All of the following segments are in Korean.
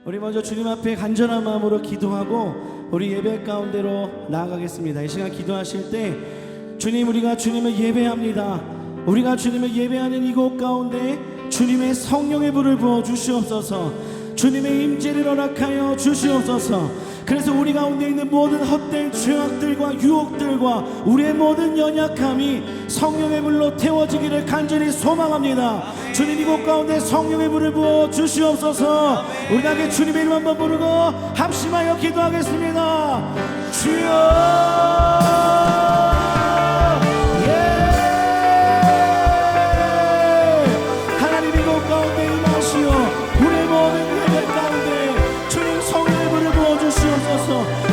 우리 먼저 주님 앞에 간절한 마음으로 기도하고 우리 예배 가운데로 나아가겠습니다. 이 시간 기도하실 때 주님, 우리가 주님을 예배합니다. 우리가 주님을 예배하는 이곳 가운데 주님의 성령의 불을 부어 주시옵소서. 주님의 임재를 허락하여 주시옵소서. 그래서 우리 가운데 있는 모든 헛된 죄악들과 유혹들과 우리의 모든 연약함이 성령의 불로 태워지기를 간절히 소망합니다. 주님, 이곳 가운데 성령의 불을 부어 주시옵소서. 우리 함께 주님의 이름 한번 부르고 합심하여 기도하겠습니다. 주여,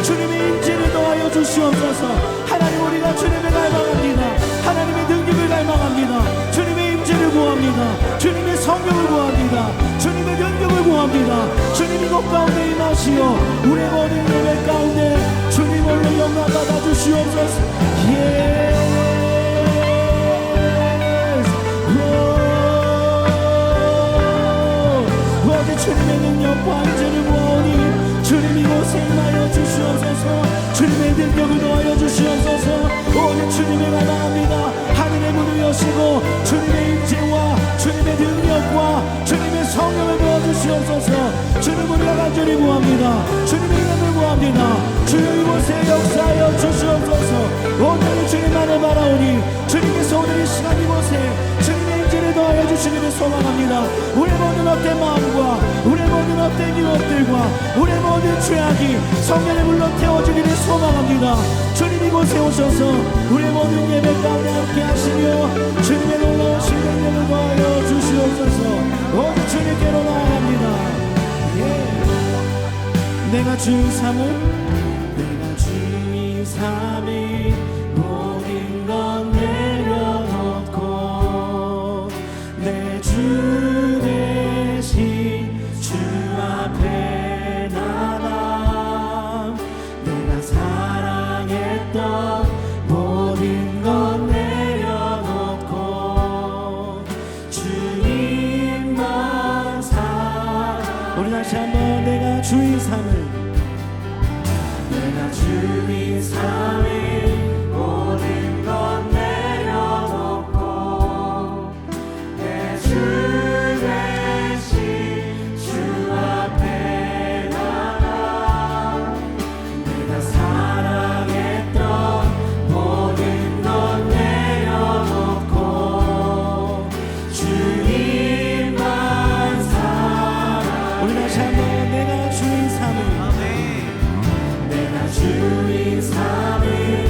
주님의 인지를 더하여 주시옵소서. 하나님, 우리가 주님을 갈망합니다. 하나님의 능력을 갈망합니다. 주님의 임재를 구합니다. 주님의 성령을 구합니다. 주님의 능력을 구합니다. 주님, 이곳 가운데 임하시어 우리의 모든 예배 가운데 주님 홀로 영광 받아 주시옵소서. 어제 주님의 능력과 임재를 구하오니 주님, 이곳에 임하여 주시옵소서. 주님의 능력을 더하여 주시옵소서. 오늘 주님을 갈망합니다. 하늘의 문을 여시고 주님의 임재와 주님의 능력과 주님의 성령을 부어주시옵소서. 주님, 우리가 간절히 구합니다. 주님의 이름을 구합니다. 주여, 이곳에 역사하여 주시옵소서. 오늘 주님만을 바라오니 주님께서 오늘 이 시간 이곳에 주님의 임재를 더하여 주시기를 소망합니다. 우리의 모든 헛된 마음과 우리의 모든 헛된 유혹들과 우리의 모든 죄악이 성령의 불로 태워주기를 소망합니다. 주님, 이곳에 오셔서 우리의 모든 예배 가운데 함께 하시며 주님의 놀라우신 능력을 더하여 주시옵소서. 오늘 주님께로 나아갑니다. 내가 주인 삼을 모든 건 내려놓고 내 주 대신 주 앞에 나가. 내가 사랑했던 모든 건 내려놓고 주님만 우리 다시 한번 내가 주인 삼을 주인 삼일 모든 건 내려놓고 내 주 대신 주 앞에 나가. 내가 사랑했던 모든 건 내려놓고 주님만 사랑. 우리 다시 한번 내가 주인 삼을 주인 삼을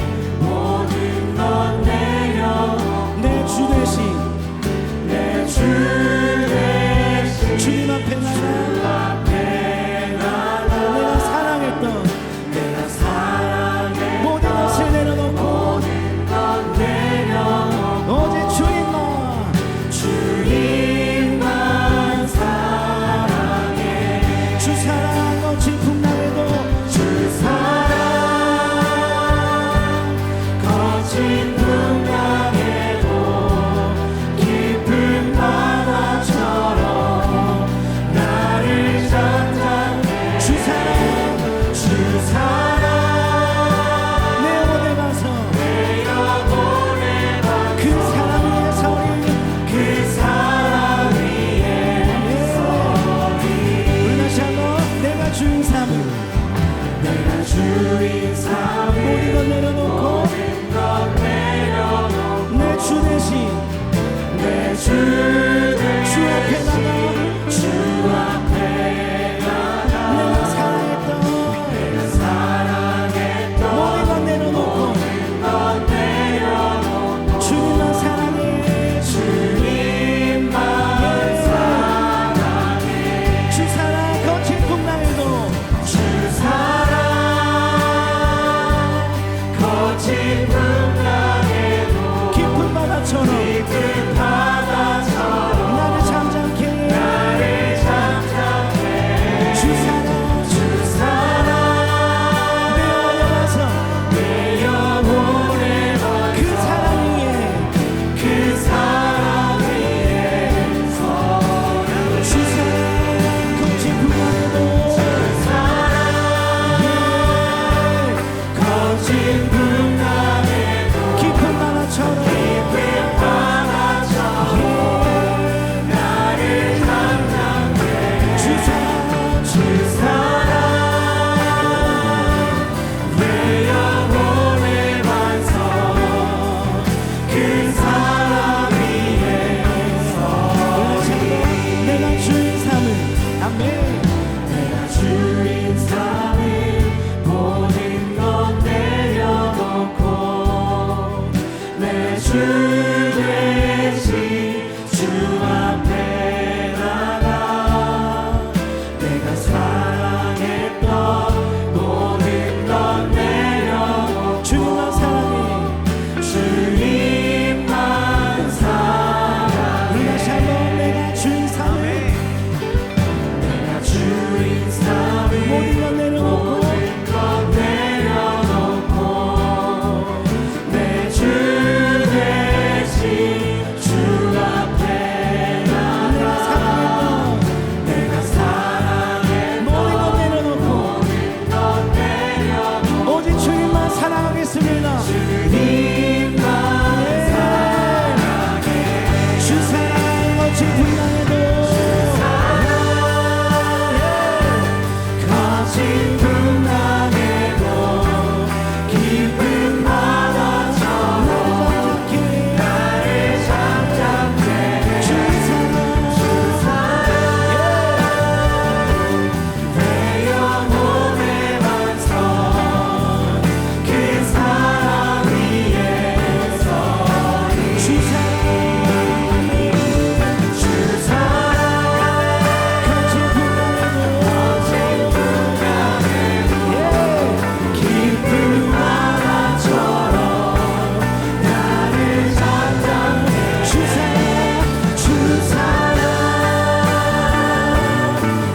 주인 삼위 모든 것 내려놓고 내 주 대신 주 앞에 나가 내가 사랑했던 모든 것 내려놓고 주님만 사랑해 주님만 사랑해 우리 다시 한번 내가 주인 삼위 내가 주인 삼위 모든 것 내려놓고 내 주 대신 주 앞에 나가 내가 사랑했던 모든 것 내려놓고 오직 주님만 사랑하겠습니다. 주님만 사랑해 주 사랑 거친 풍랑에도 거친 풍랑에도 깊은 바다처럼 나를 잠잠케 주 사랑 내 영혼의 반석 그 사랑 위에 서리 주 사랑 거친 풍랑에도 깊은 바다처럼 나를 잠잠해 주 사랑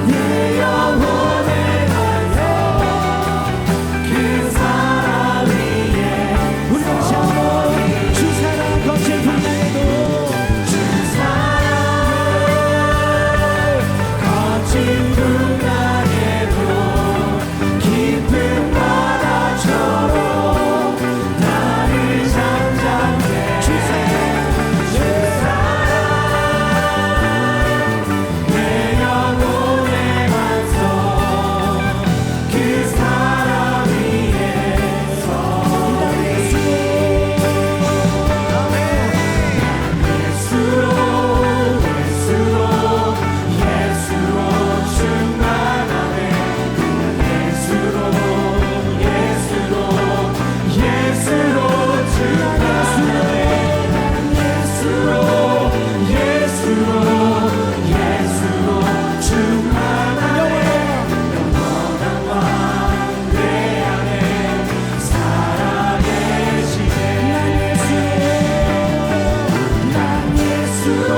내 영혼의 반석 그 사랑 위에 우리 다시 한번 주 사랑 거친 풍랑에도 주 사랑 거친 풍랑에도 깊은 바다처럼 나를 잠잠해 주 사랑 내 영혼의 반석 그 사랑 위에 서리 예수로 충만하네 예수로 충만하네 영원한 왕 내 안에 살아계시네 난 예수로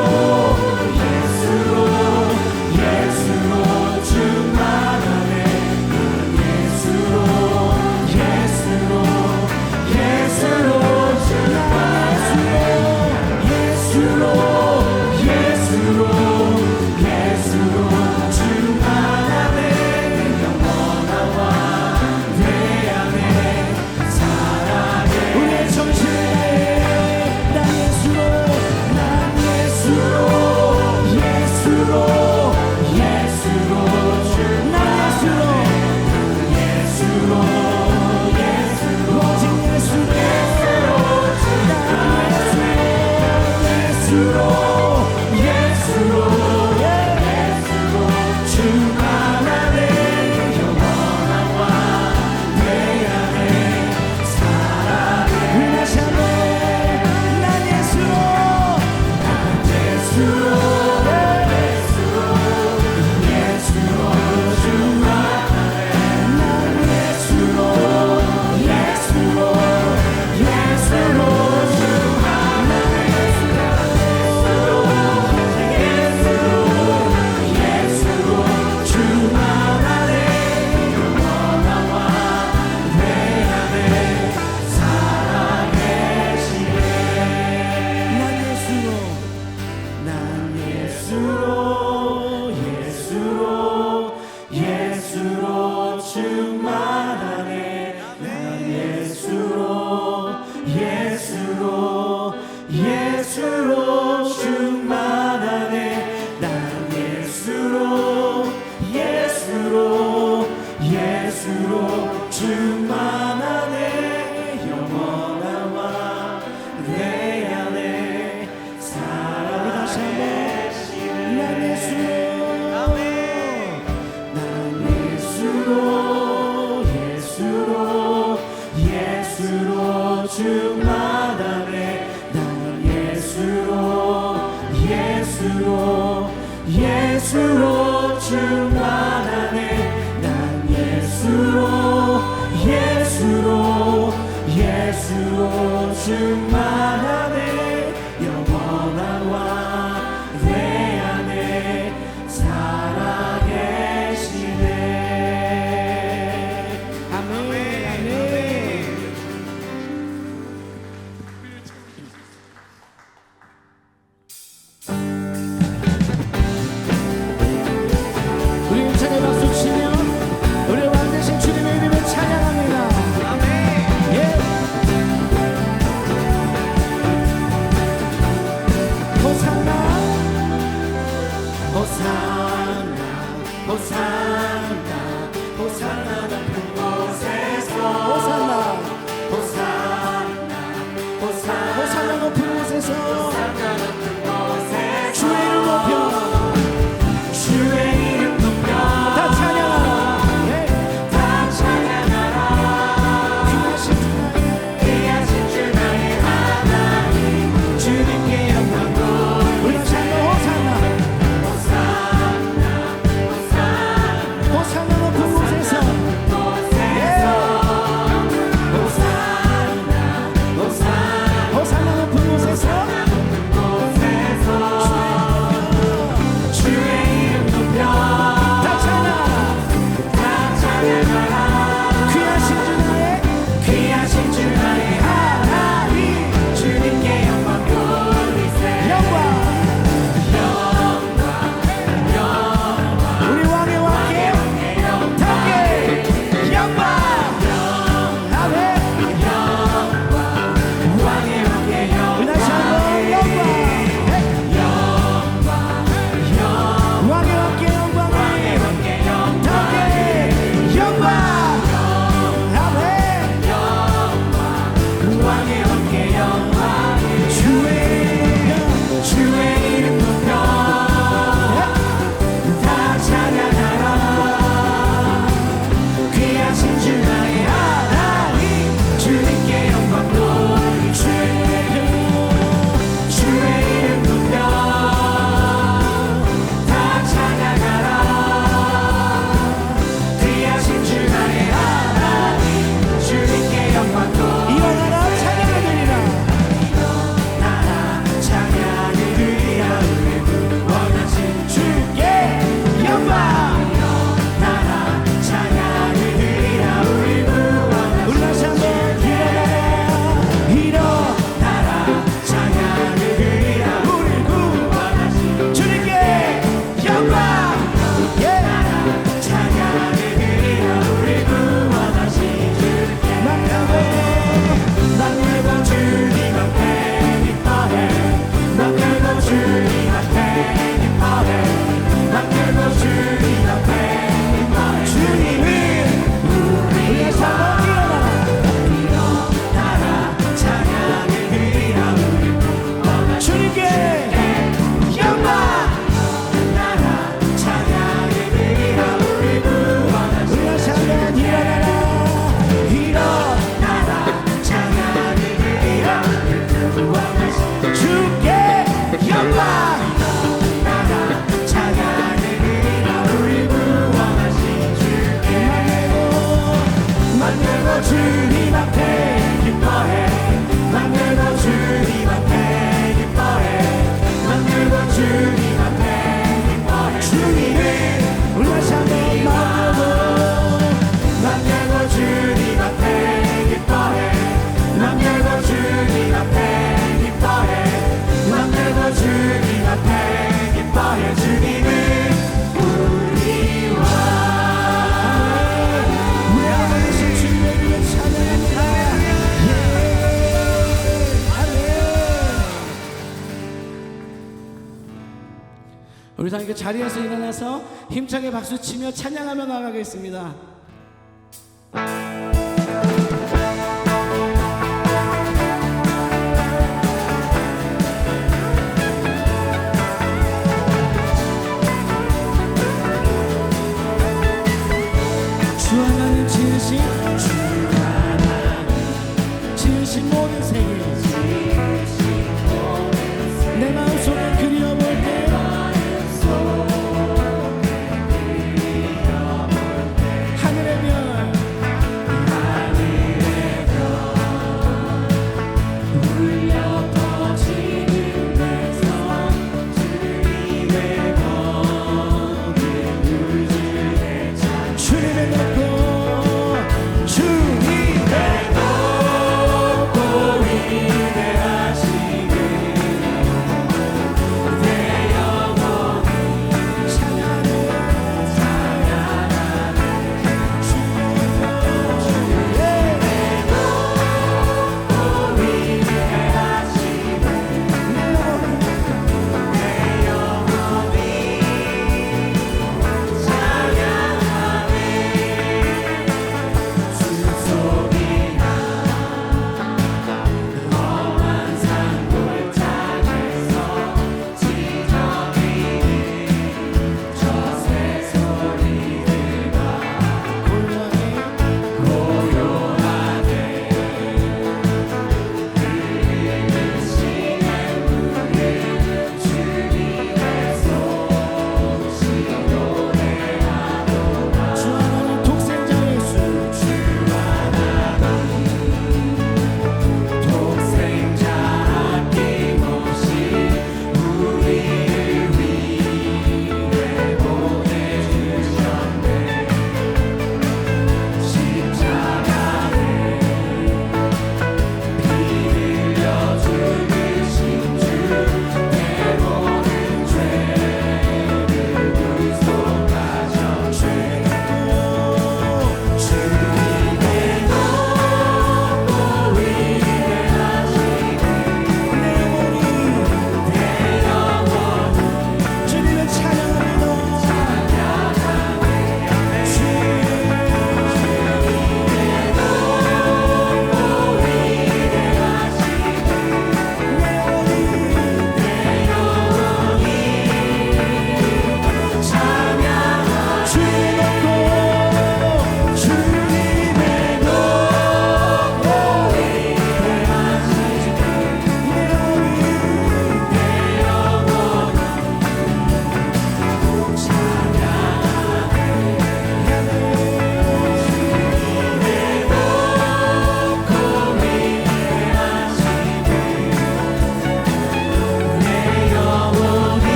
충만하네 예수로 충만하네 영원한 왕 내 안에 살아계 우리의 정신을 다해 난 예수로 오직 예수로 충만하네 영원한 왕 내 안에 살아계 우리 다시 한번 난 예수로 난 예수로 호산나 높은 곳에서 호산나 높은 곳에서 주의 이름 높여 다 찬양하라 다 찬양하라 귀하신 주 나의 하나님 주님께 영광 우리 찬양 호산나 높은 곳에서 호산나 높은 곳에서 주의 이름 높여 다 찬양하라 귀하신 주 나의 하나님 주님께 영광 돌리세 우리 왕의 왕께 함께 영광 아멘 우리 다시 한번 영광 왕의 왕께 영광 함께 영광 아멘 왕의 왕께 영광 주의 이름 높여 다 찬양하라 귀하신 주 나의 하나님 주님께 영광 돌리세 주의 이름 높여 다 찬양하라 귀하신 주 나의 하나님 주님께 영광 돌리세 일어나라 찬양을 드리라 일어나라 찬양을 드리라 우리 구원하신 주께 영광 일어나라 찬양을 드리라 우리 구원하신 우리 다시 한번 일어나라 찬양을 드리라 우리 구원하신 주님께 영광 일어나라 찬양을 드리라 우리 구원하신 주님께 난 열고 주님 앞에 기뻐해 난 열고 주님 앞에 기뻐해 난 열고 주님 앞에 기뻐해 주님은 우리의 삶을 일어나라 찬양을 드리라 우리 구원하신 주님께 영광 일어나라 찬양을 드리라 우리 구원하신 우리 다시 한번 일어나라 찬양을 드리라 우리 구원하신 주께 영광 일어나라 찬양을 드리라 우리 구원하신 주께 만들고 주님 앞에 기뻐해 만들고 주님 앞에 기뻐해 만들고 주님 앞에 기뻐해 주님은 우리 다시 한번 만들고 주님 앞에 기뻐해 만들고 주님 앞에 기뻐해 만들고 주님 앞에 기뻐해 주님은 우리와 우리 아버지 주님의 이름을 찬양합니다 아멘 우리 다 이렇게 자리에서 일어나서 힘차게 박수치며 찬양하며 나가겠습니다. 주 하나님 지으신 모든 세계 내 마음속에 그리워볼 때 하늘의 별 울려 퍼지는 데서 주님의 거룩 우주의 찬 주님의 높고 위대하시네 내 영혼이 찬양하네 주님의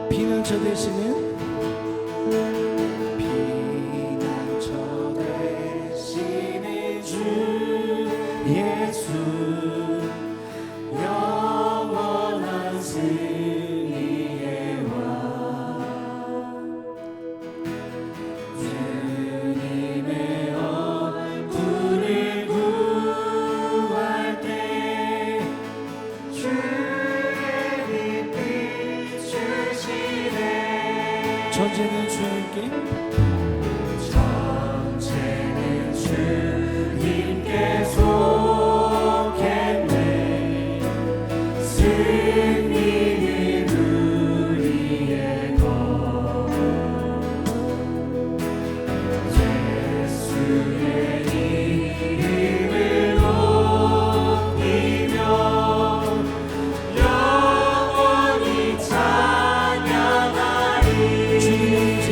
피난처 되시는 주 예수 영원한 승리의 왕 주님의 얼굴을 구할 때 주의 빛 비추시네 전쟁은 주님께 주님께 속했네 승리는 우리의 것 예수의 이름을 높이며 영원히 찬양하리 주님의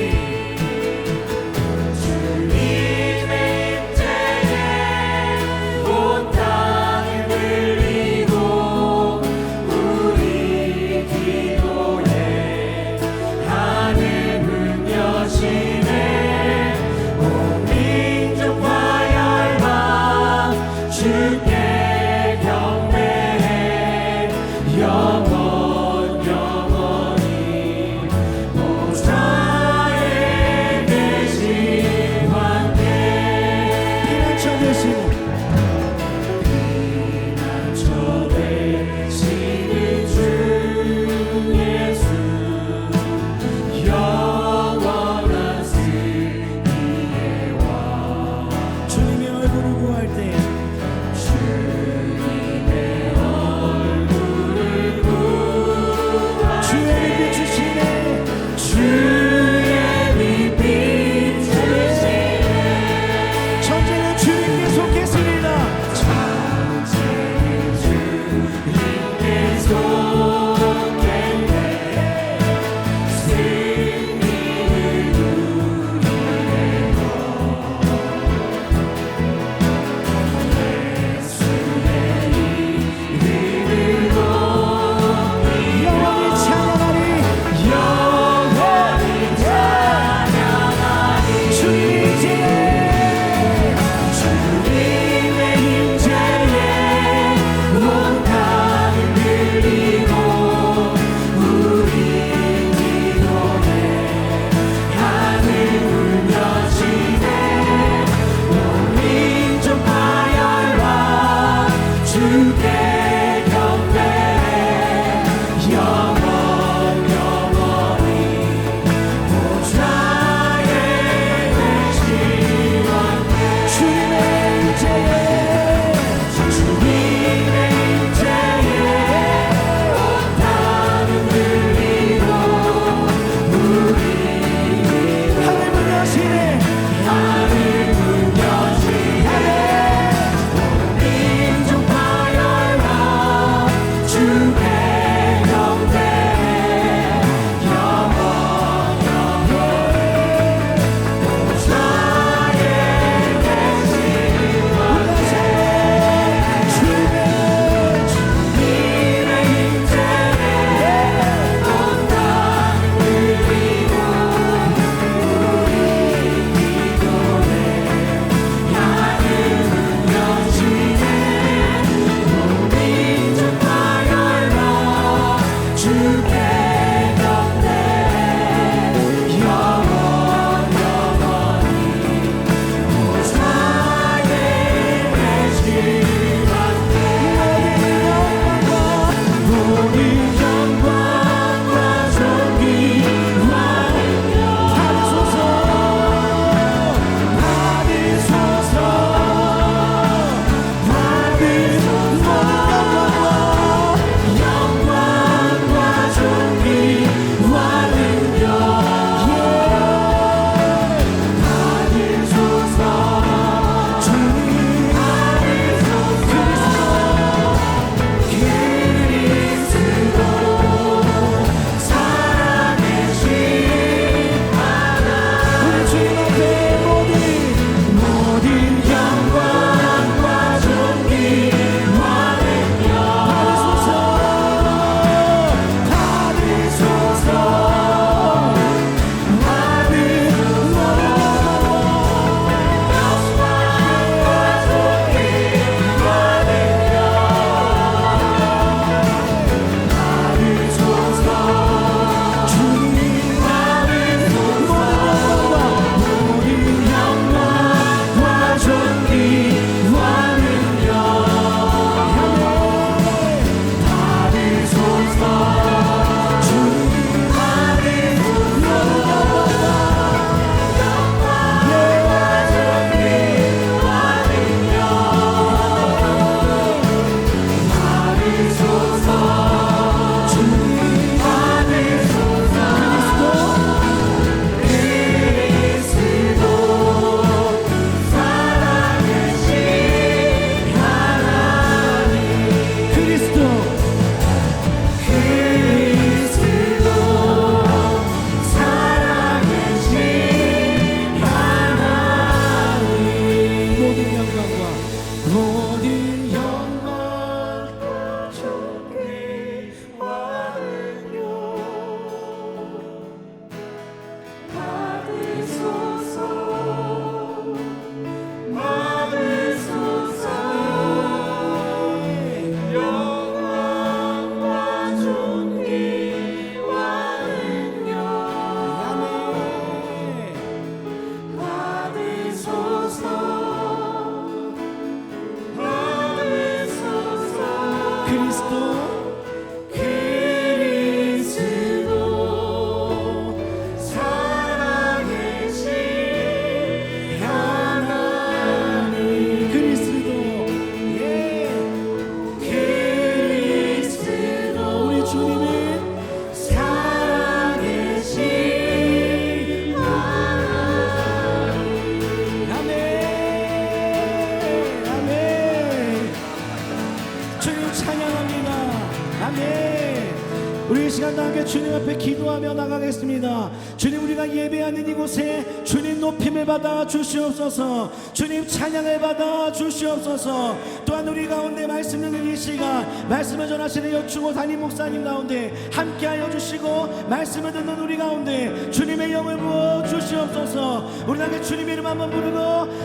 우리 이 시간 다 함께 주님 앞에 기도하며 나가겠습니다. 주님, 우리가 예배하는 이곳에 주님 높임을 받아 주시옵소서. 주님 찬양을 받아 주시옵소서. 또한 우리 가운데 말씀 듣는 이 시간, 말씀을 전하시는 여충호 담임 목사님 가운데 함께하여 주시고, 말씀을 듣는 우리 가운데 주님의 영을 부어 주시옵소서. 우리 함께 주님의 이름 한번 부르고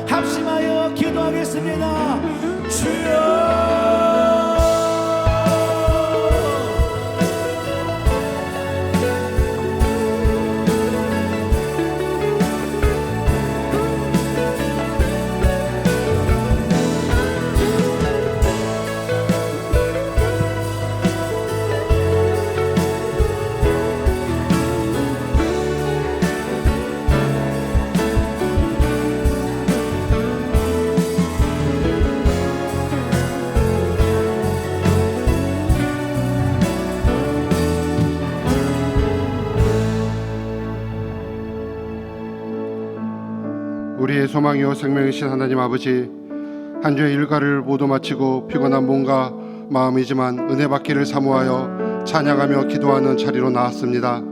합심하여 기도하겠습니다. 주여, 우리의 소망이요 생명이신 하나님 아버지, 한 주의 일과를 모두 마치고 피곤한 몸과 마음이지만 은혜 받기를 사모하여 찬양하며 기도하는 자리로 나왔습니다.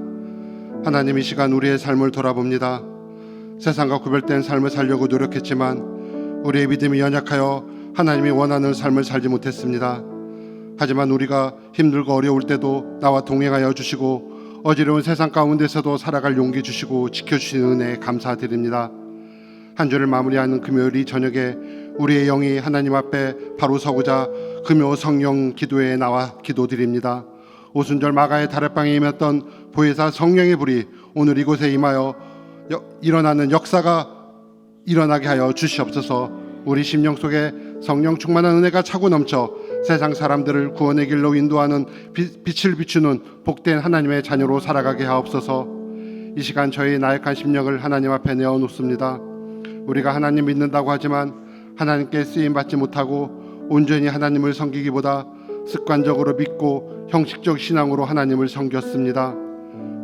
하나님, 이 시간 우리의 삶을 돌아봅니다. 세상과 구별된 삶을 살려고 노력했지만 우리의 믿음이 연약하여 하나님이 원하는 삶을 살지 못했습니다. 하지만 우리가 힘들고 어려울 때도 나와 동행하여 주시고 어지러운 세상 가운데서도 살아갈 용기 주시고 지켜주시는 은혜에 감사드립니다. 한 주를 마무리하는 금요일 저녁에 우리의 영이 하나님 앞에 바로 서고자 금요 성령 기도회에 나와 기도드립니다. 오순절 마가의 다락방에 임했던 보혜사 성령의 불이 오늘 이곳에 임하여 일어나는 역사가 일어나게 하여 주시옵소서. 우리 심령 속에 성령 충만한 은혜가 차고 넘쳐 세상 사람들을 구원의 길로 인도하는 빛을 비추는 복된 하나님의 자녀로 살아가게 하옵소서. 이 시간 저희 나약한 심령을 하나님 앞에 내어놓습니다. 우리가 하나님 믿는다고 하지만 하나님께 쓰임받지 못하고 온전히 하나님을 섬기기보다 습관적으로 믿고 형식적 신앙으로 하나님을 섬겼습니다.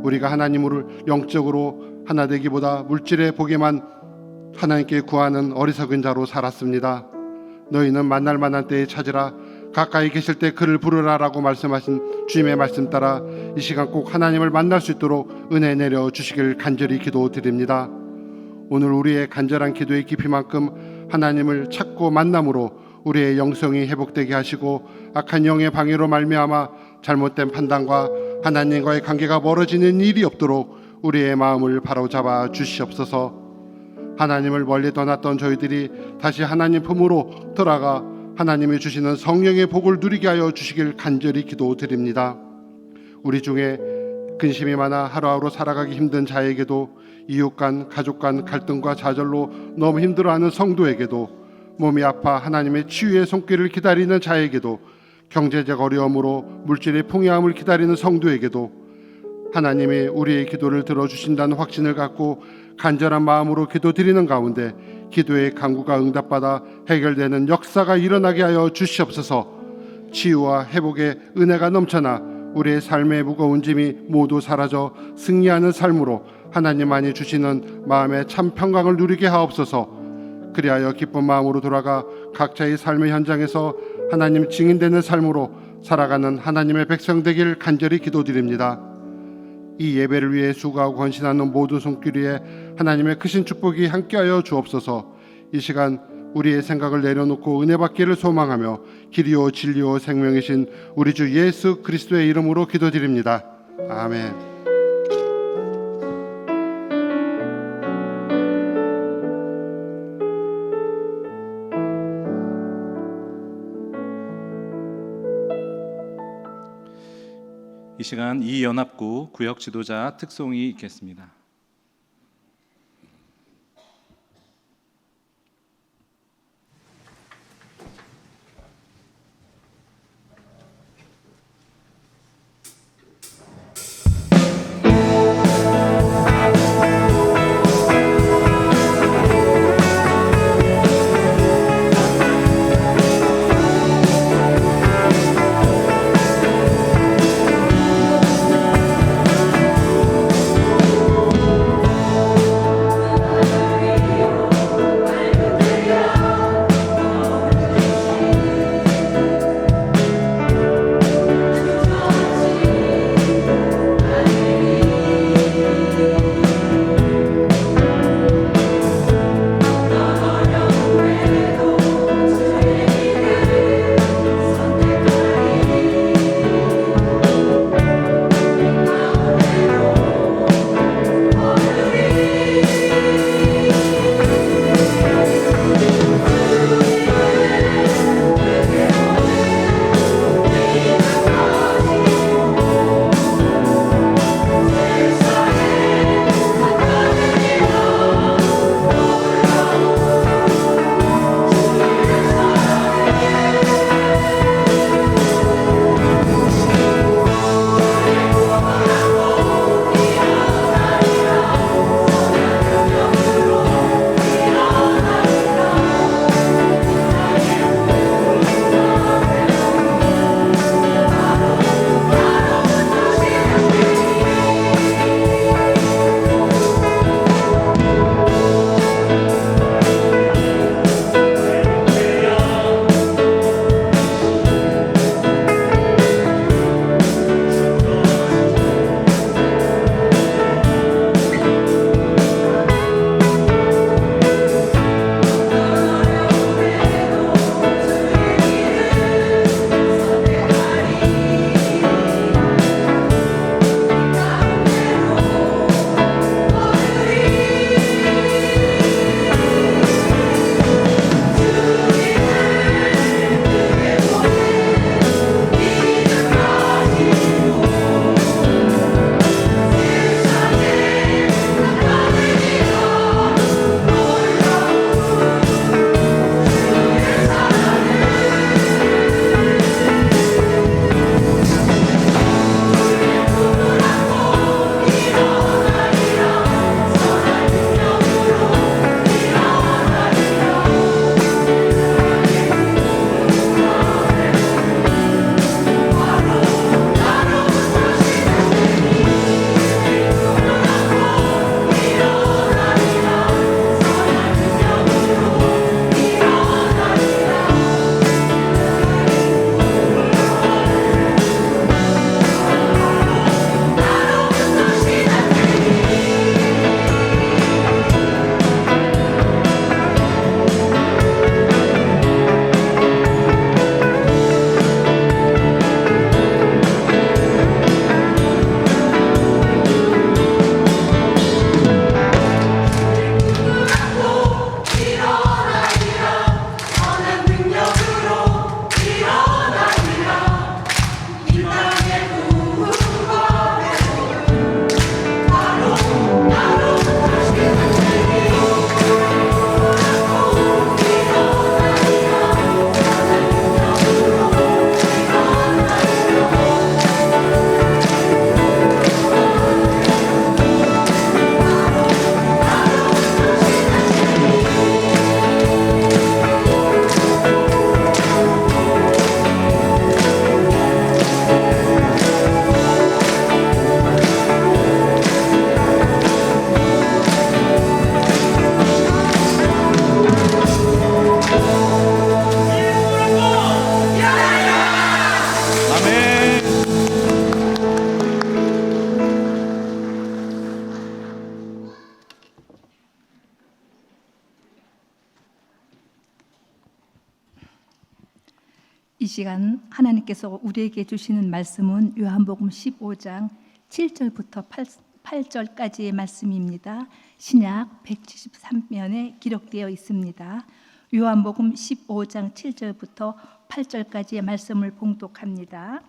우리가 하나님을 영적으로 하나 되기보다 물질의 복에만 하나님께 구하는 어리석은 자로 살았습니다. 너희는 만날 만한 때에 찾으라, 가까이 계실 때 그를 부르라라고 말씀하신 주님의 말씀 따라 이 시간 꼭 하나님을 만날 수 있도록 은혜 내려 주시길 간절히 기도드립니다. 오늘 우리의 간절한 기도의 깊이만큼 하나님을 찾고 만남으로 우리의 영성이 회복되게 하시고 악한 영의 방해로 말미암아 잘못된 판단과 하나님과의 관계가 멀어지는 일이 없도록 우리의 마음을 바로잡아 주시옵소서. 하나님을 멀리 떠났던 저희들이 다시 하나님 품으로 돌아가 하나님이 주시는 성령의 복을 누리게 하여 주시길 간절히 기도드립니다. 우리 중에 근심이 많아 하루하루 살아가기 힘든 자에게도, 이웃 간 가족 간 갈등과 좌절로 너무 힘들어하는 성도에게도, 몸이 아파 하나님의 치유의 손길을 기다리는 자에게도, 경제적 어려움으로 물질의 풍요함을 기다리는 성도에게도 하나님이 우리의 기도를 들어주신다는 확신을 갖고 간절한 마음으로 기도드리는 가운데 기도의 간구가 응답받아 해결되는 역사가 일어나게 하여 주시옵소서. 치유와 회복의 은혜가 넘쳐나 우리의 삶의 무거운 짐이 모두 사라져 승리하는 삶으로 하나님만이 주시는 마음의 참 평강을 누리게 하옵소서. 그리하여 기쁜 마음으로 돌아가 각자의 삶의 현장에서 하나님 증인되는 삶으로 살아가는 하나님의 백성 되길 간절히 기도드립니다. 이 예배를 위해 수고하고 헌신하는 모든 손길 위에 하나님의 크신 축복이 함께하여 주옵소서. 이 시간 우리의 생각을 내려놓고 은혜 받기를 소망하며 길이요 진리요 생명이신 우리 주 예수 그리스도의 이름으로 기도드립니다. 아멘. 이 시간 이연합구 구역 지도자 특송이 있겠습니다. 이 시간 하나님께서 우리에게 주시는 말씀은 요한복음 15장 7절부터 8절까지의 말씀입니다. 신약 173면에 기록되어 있습니다. 요한복음 15장 7절부터 8절까지의 말씀을 봉독합니다.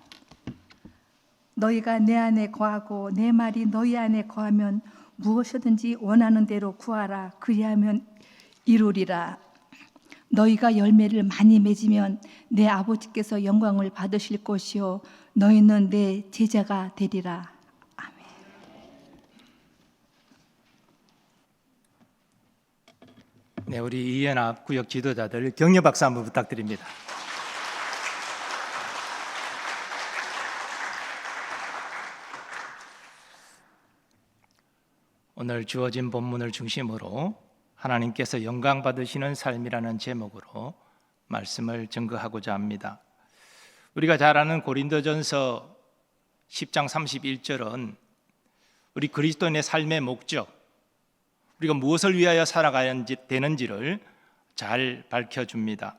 너희가 내 안에 거하고 내 말이 너희 안에 거하면 무엇이든지 원하는 대로 구하라. 그리하면 이루리라. 너희가 열매를 많이 맺으면 내 아버지께서 영광을 받으실 것이요 너희는 내 제자가 되리라. 아멘. 네, 우리 이연합 구역 지도자들 격려 박수 한번 부탁드립니다. 오늘 주어진 본문을 중심으로 하나님께서 영광 받으시는 삶이라는 제목으로 말씀을 증거하고자 합니다. 우리가 잘 아는 고린도전서 10장 31절은 우리 그리스도인의 삶의 목적, 우리가 무엇을 위하여 살아가야 되는지를 잘 밝혀줍니다.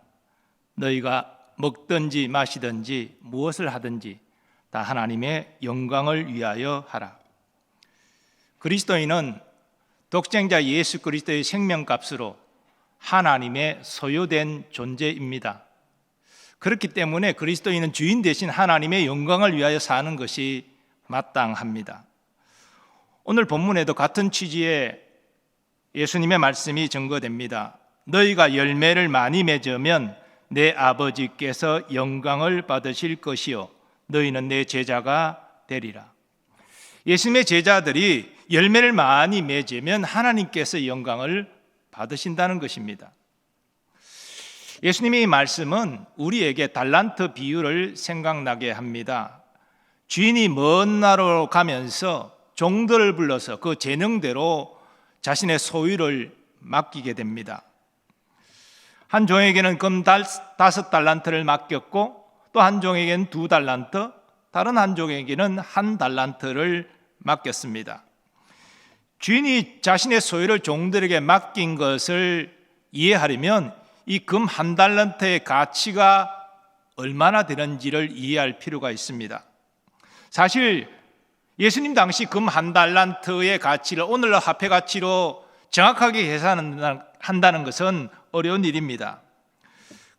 너희가 먹든지 마시든지 무엇을 하든지 다 하나님의 영광을 위하여 하라. 그리스도인은 독생자 예수 그리스도의 생명값으로 하나님의 소유된 존재입니다. 그렇기 때문에 그리스도인은 주인 대신 하나님의 영광을 위하여 사는 것이 마땅합니다. 오늘 본문에도 같은 취지의 예수님의 말씀이 증거됩니다. 너희가 열매를 많이 맺으면 내 아버지께서 영광을 받으실 것이요 너희는 내 제자가 되리라. 예수님의 제자들이 열매를 많이 맺으면 하나님께서 영광을 받으신다는 것입니다. 예수님의 이 말씀은 우리에게 달란트 비유를 생각나게 합니다. 주인이 먼 나라로 가면서 종들을 불러서 그 재능대로 자신의 소유를 맡기게 됩니다. 한 종에게는 금 5달란트를 맡겼고 또 한 종에게는 2달란트, 다른 한 종에게는 1달란트를 맡겼습니다. 주인이 자신의 소유를 종들에게 맡긴 것을 이해하려면 이 금 1달란트의 가치가 얼마나 되는지를 이해할 필요가 있습니다. 사실 예수님 당시 금 1달란트의 가치를 오늘날 화폐 가치로 정확하게 계산한다는 것은 어려운 일입니다.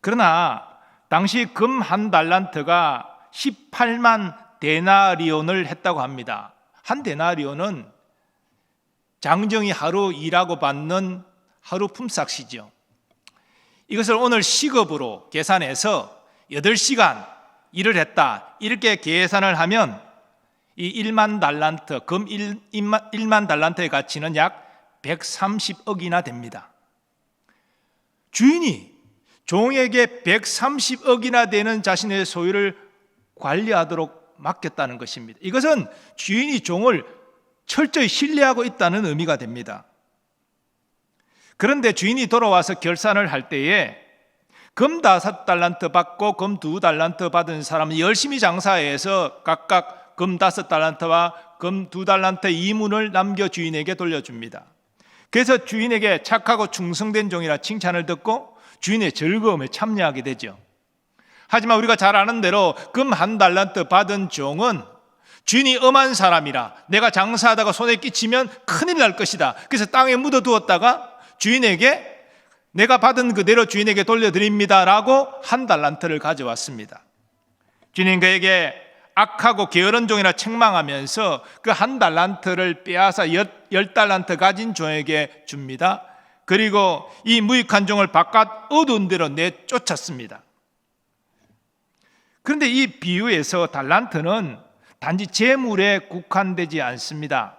그러나 당시 금 1달란트가 18만 데나리온을 했다고 합니다. 한 데나리온은 장정이 하루 일하고 받는 하루 품삯이죠. 이것을 오늘 시급으로 계산해서 8시간 일을 했다 이렇게 계산을 하면 이 1만 달란트, 금 1만 달란트의 가치는 약 130억이나 됩니다. 주인이 종에게 130억이나 되는 자신의 소유를 관리하도록 맡겼다는 것입니다. 이것은 주인이 종을 철저히 신뢰하고 있다는 의미가 됩니다. 그런데 주인이 돌아와서 결산을 할 때에 금 5달란트 받고 금 2달란트 받은 사람은 열심히 장사해서 각각 금 5달란트와 금 2달란트 이문을 남겨 주인에게 돌려줍니다. 그래서 주인에게 착하고 충성된 종이라 칭찬을 듣고 주인의 즐거움에 참여하게 되죠. 하지만 우리가 잘 아는 대로 금 1달란트 받은 종은 주인이 엄한 사람이라 내가 장사하다가 손에 끼치면 큰일 날 것이다. 그래서 땅에 묻어두었다가 주인에게 내가 받은 그대로 주인에게 돌려드립니다 라고 1달란트를 가져왔습니다. 주인은 그에게 악하고 게으른 종이라 책망하면서 그 1달란트를 빼앗아 10달란트 가진 종에게 줍니다. 그리고 이 무익한 종을 바깥 어두운 데로 내쫓았습니다. 그런데 이 비유에서 달란트는 단지 재물에 국한되지 않습니다.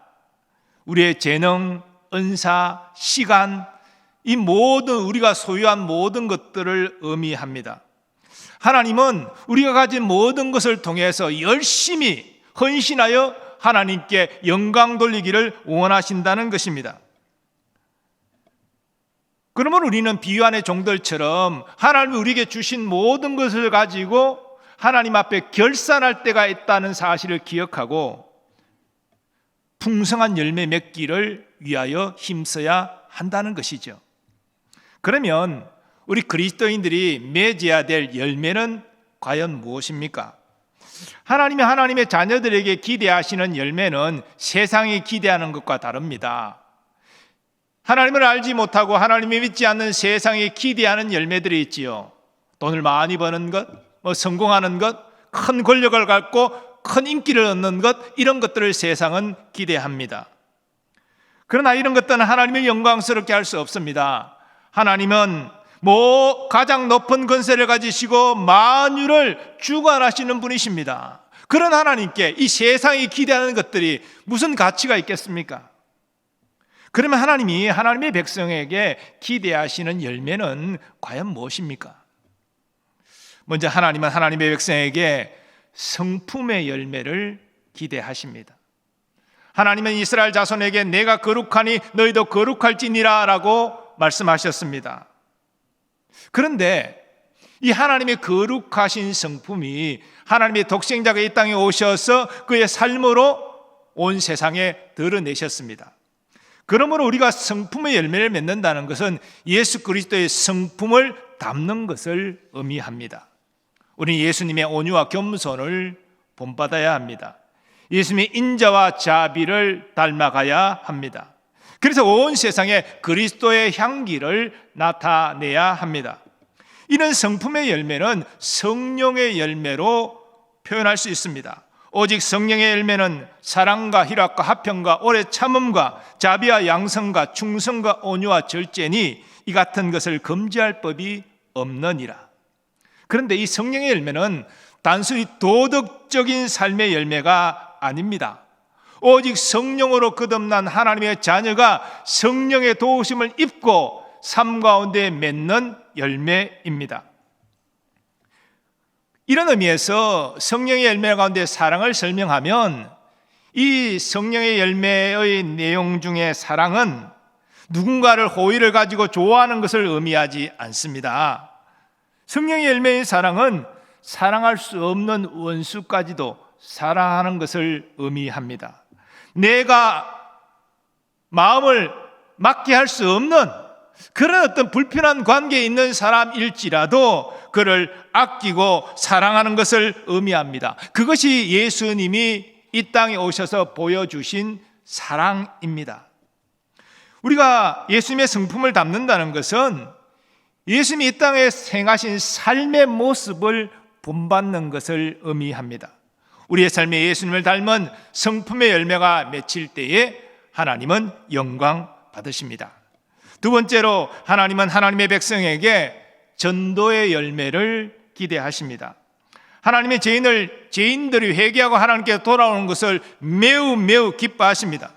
우리의 재능, 은사, 시간, 이 모든 우리가 소유한 모든 것들을 의미합니다. 하나님은 우리가 가진 모든 것을 통해서 열심히 헌신하여 하나님께 영광 돌리기를 원하신다는 것입니다. 그러면 우리는 비유 안의 종들처럼 하나님이 우리에게 주신 모든 것을 가지고 하나님 앞에 결산할 때가 있다는 사실을 기억하고 풍성한 열매 맺기를 위하여 힘써야 한다는 것이죠. 그러면 우리 그리스도인들이 맺어야 될 열매는 과연 무엇입니까? 하나님이 하나님의 자녀들에게 기대하시는 열매는 세상이 기대하는 것과 다릅니다. 하나님을 알지 못하고 하나님을 믿지 않는 세상이 기대하는 열매들이 있지요. 돈을 많이 버는 것, 성공하는 것, 큰 권력을 갖고 큰 인기를 얻는 것, 이런 것들을 세상은 기대합니다. 그러나 이런 것들은 하나님을 영광스럽게 할 수 없습니다. 하나님은 가장 높은 권세를 가지시고 만유를 주관하시는 분이십니다. 그런 하나님께 이 세상이 기대하는 것들이 무슨 가치가 있겠습니까? 그러면 하나님이 하나님의 백성에게 기대하시는 열매는 과연 무엇입니까? 먼저 하나님은 하나님의 백성에게 성품의 열매를 기대하십니다. 하나님은 이스라엘 자손에게 내가 거룩하니 너희도 거룩할지니라 라고 말씀하셨습니다. 그런데 이 하나님의 거룩하신 성품이 하나님의 독생자가 이 땅에 오셔서 그의 삶으로 온 세상에 드러내셨습니다. 그러므로 우리가 성품의 열매를 맺는다는 것은 예수 그리스도의 성품을 담는 것을 의미합니다. 우리는 예수님의 온유와 겸손을 본받아야 합니다. 예수님의 인자와 자비를 닮아가야 합니다. 그래서 온 세상에 그리스도의 향기를 나타내야 합니다. 이런 성품의 열매는 성령의 열매로 표현할 수 있습니다. 오직 성령의 열매는 사랑과 희락과 화평과 오래 참음과 자비와 양성과 충성과 온유와 절제니 이 같은 것을 금지할 법이 없느니라. 그런데 이 성령의 열매는 단순히 도덕적인 삶의 열매가 아닙니다. 오직 성령으로 거듭난 하나님의 자녀가 성령의 도우심을 입고 삶 가운데 맺는 열매입니다. 이런 의미에서 성령의 열매 가운데 사랑을 설명하면 이 성령의 열매의 내용 중에 사랑은 누군가를 호의를 가지고 좋아하는 것을 의미하지 않습니다. 성령의 열매인 사랑은 사랑할 수 없는 원수까지도 사랑하는 것을 의미합니다. 내가 마음을 맞게 할 수 없는 그런 어떤 불편한 관계에 있는 사람일지라도 그를 아끼고 사랑하는 것을 의미합니다. 그것이 예수님이 이 땅에 오셔서 보여주신 사랑입니다. 우리가 예수님의 성품을 담는다는 것은 예수님이 이 땅에 행하신 삶의 모습을 본받는 것을 의미합니다. 우리의 삶에 예수님을 닮은 성품의 열매가 맺힐 때에 하나님은 영광 받으십니다. 두 번째로 하나님은 하나님의 백성에게 전도의 열매를 기대하십니다. 하나님의 죄인들이 회개하고 하나님께 돌아오는 것을 매우 기뻐하십니다.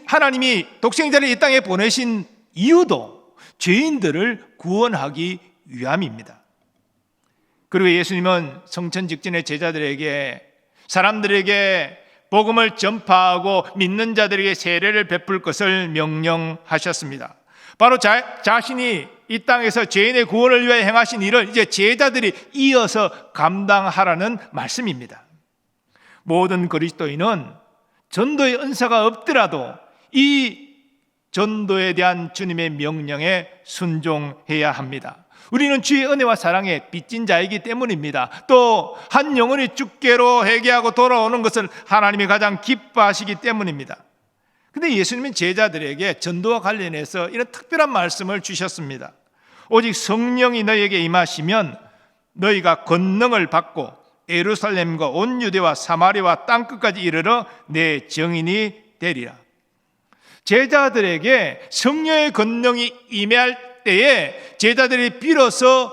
하나님이 독생자를 이 땅에 보내신 이유도 죄인들을 구원하기 위함입니다. 그리고 예수님은 성천 직전의 제자들에게 사람들에게 복음을 전파하고 믿는 자들에게 세례를 베풀 것을 명령하셨습니다. 바로 자신이 이 땅에서 죄인의 구원을 위하여 행하신 일을 이제 제자들이 이어서 감당하라는 말씀입니다. 모든 그리스도인은 전도의 은사가 없더라도 이 전도에 대한 주님의 명령에 순종해야 합니다. 우리는 주의 은혜와 사랑에 빚진 자이기 때문입니다. 또 한 영혼이 죽게로 회개하고 돌아오는 것을 하나님이 가장 기뻐하시기 때문입니다. 근데 예수님은 제자들에게 전도와 관련해서 이런 특별한 말씀을 주셨습니다. 오직 성령이 너희에게 임하시면 너희가 권능을 받고 예루살렘과 온 유대와 사마리아와 땅끝까지 이르러 내 증인이 되리라. 제자들에게 성령의 권능이 임할 때에 제자들이 비로소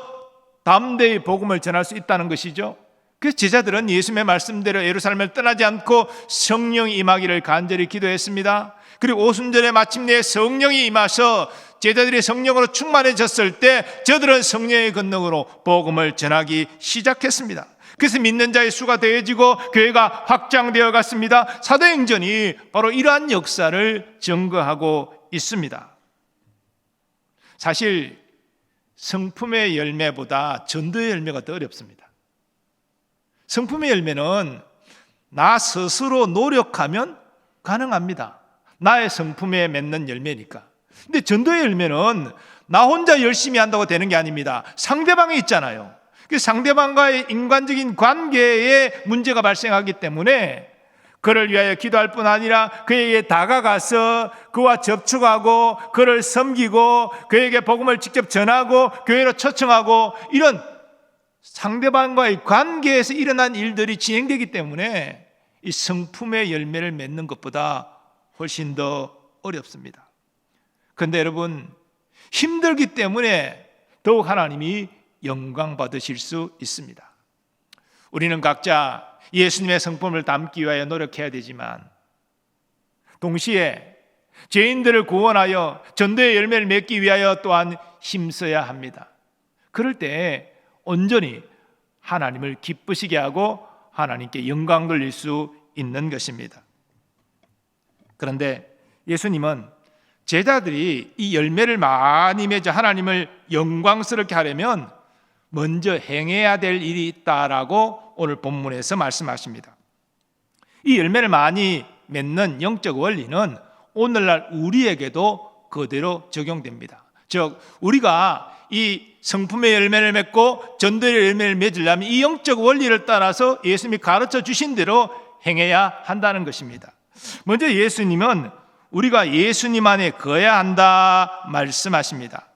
담대히 복음을 전할 수 있다는 것이죠. 그래서 제자들은 예수님의 말씀대로 예루살렘을 떠나지 않고 성령이 임하기를 간절히 기도했습니다. 그리고 오순절에 마침내 성령이 임하셔 제자들이 성령으로 충만해졌을 때 저들은 성령의 권능으로 복음을 전하기 시작했습니다. 그래서 믿는 자의 수가 더해지고 교회가 확장되어 갔습니다. 사도행전이 바로 이러한 역사를 증거하고 있습니다. 사실 성품의 열매보다 전도의 열매가 더 어렵습니다. 성품의 열매는 나 스스로 노력하면 가능합니다. 나의 성품에 맺는 열매니까. 근데 전도의 열매는 나 혼자 열심히 한다고 되는 게 아닙니다. 상대방이 있잖아요. 그 상대방과의 인간적인 관계에 문제가 발생하기 때문에 그를 위하여 기도할 뿐 아니라 그에게 다가가서 그와 접촉하고 그를 섬기고 그에게 복음을 직접 전하고 교회로 초청하고 이런 상대방과의 관계에서 일어난 일들이 진행되기 때문에 이 성품의 열매를 맺는 것보다 훨씬 더 어렵습니다. 그런데 여러분, 힘들기 때문에 더욱 하나님이 영광 받으실 수 있습니다. 우리는 각자 예수님의 성품을 담기 위하여 노력해야 되지만 동시에 죄인들을 구원하여 전도의 열매를 맺기 위하여 또한 힘써야 합니다. 그럴 때 온전히 하나님을 기쁘시게 하고 하나님께 영광 돌릴 수 있는 것입니다. 그런데 예수님은 제자들이 이 열매를 많이 맺어 하나님을 영광스럽게 하려면 먼저 행해야 될 일이 있다라고 오늘 본문에서 말씀하십니다. 이 열매를 많이 맺는 영적 원리는 오늘날 우리에게도 그대로 적용됩니다. 즉 우리가 이 성품의 열매를 맺고 전도의 열매를 맺으려면 이 영적 원리를 따라서 예수님이 가르쳐 주신 대로 행해야 한다는 것입니다. 먼저 예수님은 우리가 예수님 안에 거해야 한다 말씀하십니다.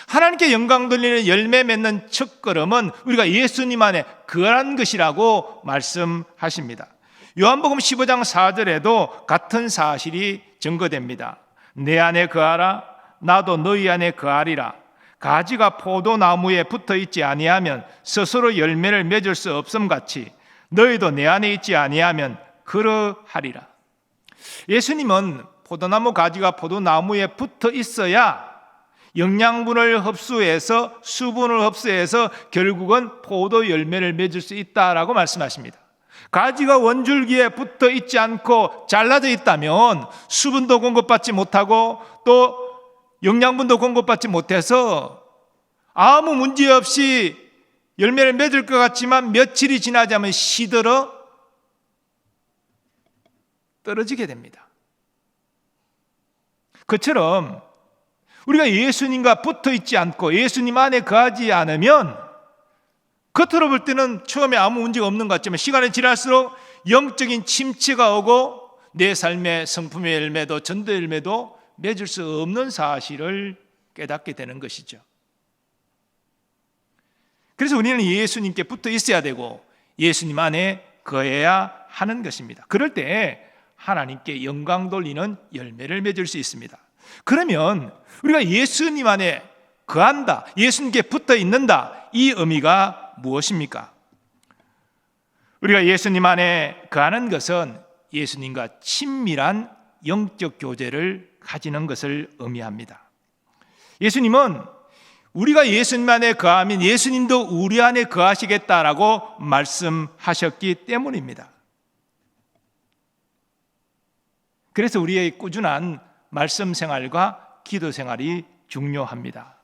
하나님께 영광 돌리는 열매 맺는 첫걸음은 우리가 예수님 안에 거하는 것이라고 말씀하십니다. 요한복음 15장 4절에도 같은 사실이 증거됩니다. 내 안에 거하라, 나도 너희 안에 거하리라. 가지가 포도나무에 붙어 있지 아니하면 스스로 열매를 맺을 수 없음같이 너희도 내 안에 있지 아니하면 그러하리라. 예수님은 포도나무 가지가 포도나무에 붙어 있어야 영양분을 흡수해서 수분을 흡수해서 결국은 포도 열매를 맺을 수 있다라고 말씀하십니다. 가지가 원줄기에 붙어 있지 않고 잘라져 있다면 수분도 공급받지 못하고 또 영양분도 공급받지 못해서 아무 문제 없이 열매를 맺을 것 같지만 며칠이 지나자면 시들어 떨어지게 됩니다. 그처럼 우리가 예수님과 붙어 있지 않고 예수님 안에 거하지 않으면 겉으로 볼 때는 처음에 아무 문제가 없는 것 같지만 시간이 지날수록 영적인 침체가 오고 내 삶의 성품의 열매도 전도 열매도 맺을 수 없는 사실을 깨닫게 되는 것이죠. 그래서 우리는 예수님께 붙어 있어야 되고 예수님 안에 거해야 하는 것입니다. 그럴 때 하나님께 영광 돌리는 열매를 맺을 수 있습니다. 그러면 우리가 예수님 안에 거한다, 예수님께 붙어 있는다, 이 의미가 무엇입니까? 우리가 예수님 안에 거하는 것은 예수님과 친밀한 영적 교제를 가지는 것을 의미합니다. 예수님은 우리가 예수님 안에 거하면 예수님도 우리 안에 거하시겠다라고 말씀하셨기 때문입니다. 그래서 우리의 꾸준한 말씀 생활과 기도 생활이 중요합니다.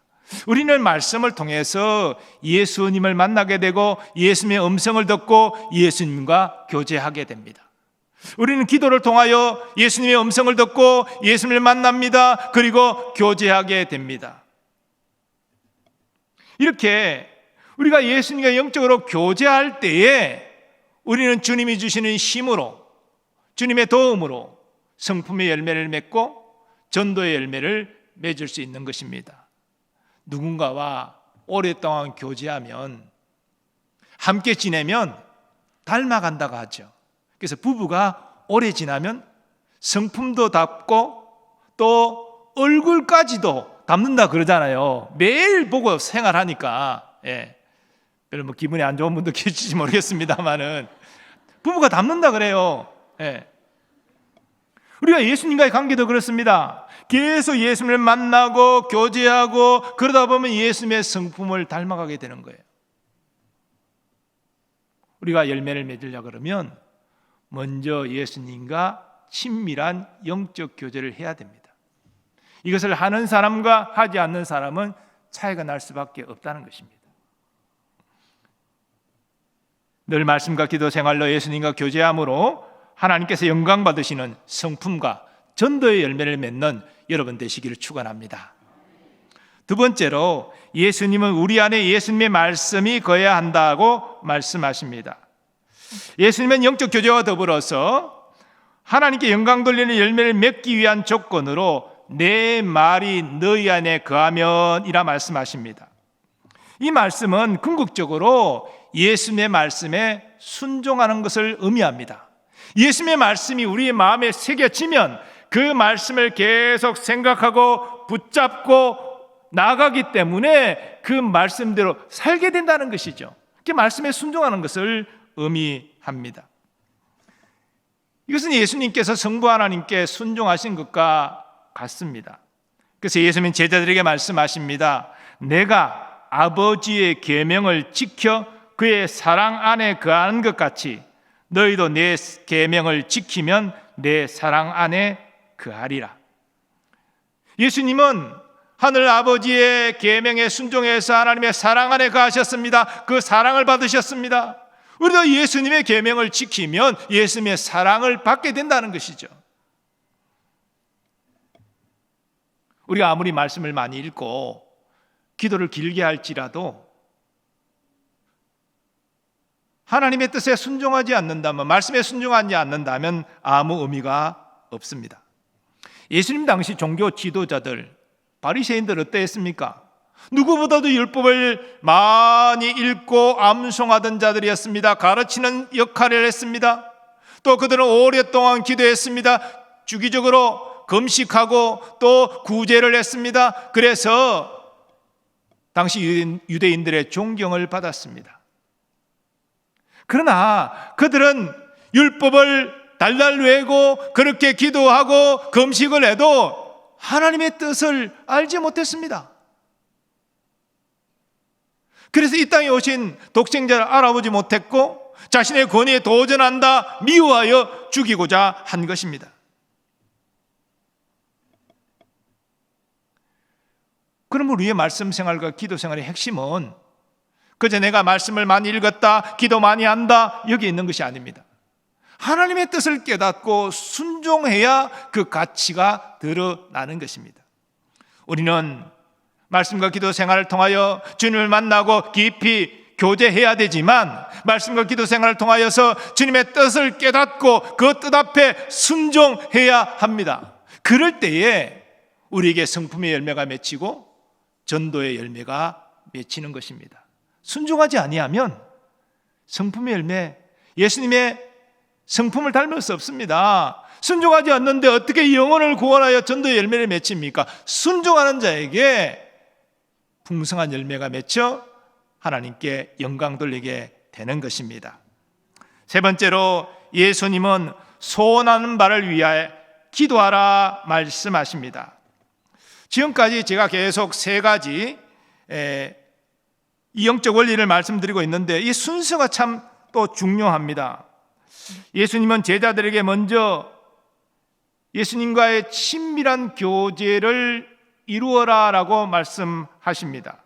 우리는 말씀을 통해서 예수님을 만나게 되고 예수님의 음성을 듣고 예수님과 교제하게 됩니다. 우리는 기도를 통하여 예수님의 음성을 듣고 예수님을 만납니다. 그리고 교제하게 됩니다. 이렇게 우리가 예수님과 영적으로 교제할 때에 우리는 주님이 주시는 힘으로, 주님의 도움으로 성품의 열매를 맺고 전도의 열매를 맺을 수 있는 것입니다. 누군가와 오랫동안 교제하면, 함께 지내면 닮아간다고 하죠. 그래서 부부가 오래 지나면 성품도 닮고 또 얼굴까지도 닮는다 그러잖아요. 매일 보고 생활하니까. 별로 뭐 기분이 안 좋은 분도 계실지 모르겠습니다만은 부부가 닮는다 그래요. 우리가 예수님과의 관계도 그렇습니다. 계속 예수님을 만나고 교제하고 그러다 보면 예수님의 성품을 닮아가게 되는 거예요. 우리가 열매를 맺으려고 그러면 먼저 예수님과 친밀한 영적 교제를 해야 됩니다. 이것을 하는 사람과 하지 않는 사람은 차이가 날 수밖에 없다는 것입니다. 늘 말씀과 기도 생활로 예수님과 교제함으로 하나님께서 영광 받으시는 성품과 전도의 열매를 맺는 여러분 되시기를 축원합니다. 두 번째로 예수님은 우리 안에 예수님의 말씀이 거해야 한다고 말씀하십니다. 예수님은 영적 교제와 더불어서 하나님께 영광 돌리는 열매를 맺기 위한 조건으로 내 말이 너희 안에 거하면이라 말씀하십니다. 이 말씀은 궁극적으로 예수님의 말씀에 순종하는 것을 의미합니다. 예수님의 말씀이 우리의 마음에 새겨지면 그 말씀을 계속 생각하고 붙잡고 나가기 때문에 그 말씀대로 살게 된다는 것이죠. 그 말씀에 순종하는 것을 의미합니다. 이것은 예수님께서 성부 하나님께 순종하신 것과 같습니다. 그래서 예수님은 제자들에게 말씀하십니다. 내가 아버지의 계명을 지켜 그의 사랑 안에 거하는 것 같이 너희도 내 계명을 지키면 내 사랑 안에 거하리라. 예수님은 하늘 아버지의 계명에 순종해서 하나님의 사랑 안에 거하셨습니다. 그 사랑을 받으셨습니다. 우리도 예수님의 계명을 지키면 예수님의 사랑을 받게 된다는 것이죠. 우리가 아무리 말씀을 많이 읽고 기도를 길게 할지라도 하나님의 뜻에 순종하지 않는다면, 말씀에 순종하지 않는다면 아무 의미가 없습니다. 예수님 당시 종교 지도자들, 바리새인들 어떠했습니까? 누구보다도 율법을 많이 읽고 암송하던 자들이었습니다. 가르치는 역할을 했습니다. 또 그들은 오랫동안 기도했습니다. 주기적으로 금식하고 또 구제를 했습니다. 그래서 당시 유대인들의 존경을 받았습니다. 그러나 그들은 율법을 달달 외고 그렇게 기도하고 금식을 해도 하나님의 뜻을 알지 못했습니다. 그래서 이 땅에 오신 독생자를 알아보지 못했고 자신의 권위에 도전한다 미워하여 죽이고자 한 것입니다. 그럼 우리의 말씀 생활과 기도 생활의 핵심은 그저 내가 말씀을 많이 읽었다, 기도 많이 한다, 여기 있는 것이 아닙니다. 하나님의 뜻을 깨닫고 순종해야 그 가치가 드러나는 것입니다. 우리는 말씀과 기도 생활을 통하여 주님을 만나고 깊이 교제해야 되지만 말씀과 기도 생활을 통하여서 주님의 뜻을 깨닫고 그 뜻 앞에 순종해야 합니다. 그럴 때에 우리에게 성품의 열매가 맺히고 전도의 열매가 맺히는 것입니다. 순종하지 아니하면 성품의 열매, 예수님의 성품을 닮을 수 없습니다. 순종하지 않는데 어떻게 영혼을 구원하여 전도의 열매를 맺힙니까? 순종하는 자에게 풍성한 열매가 맺혀 하나님께 영광 돌리게 되는 것입니다. 세 번째로 예수님은 소원하는 바를 위하여 기도하라 말씀하십니다. 지금까지 제가 계속 세 가지 이 영적 원리를 말씀드리고 있는데 이 순서가 참 또 중요합니다. 예수님은 제자들에게 먼저 예수님과의 친밀한 교제를 이루어라라고 말씀하십니다.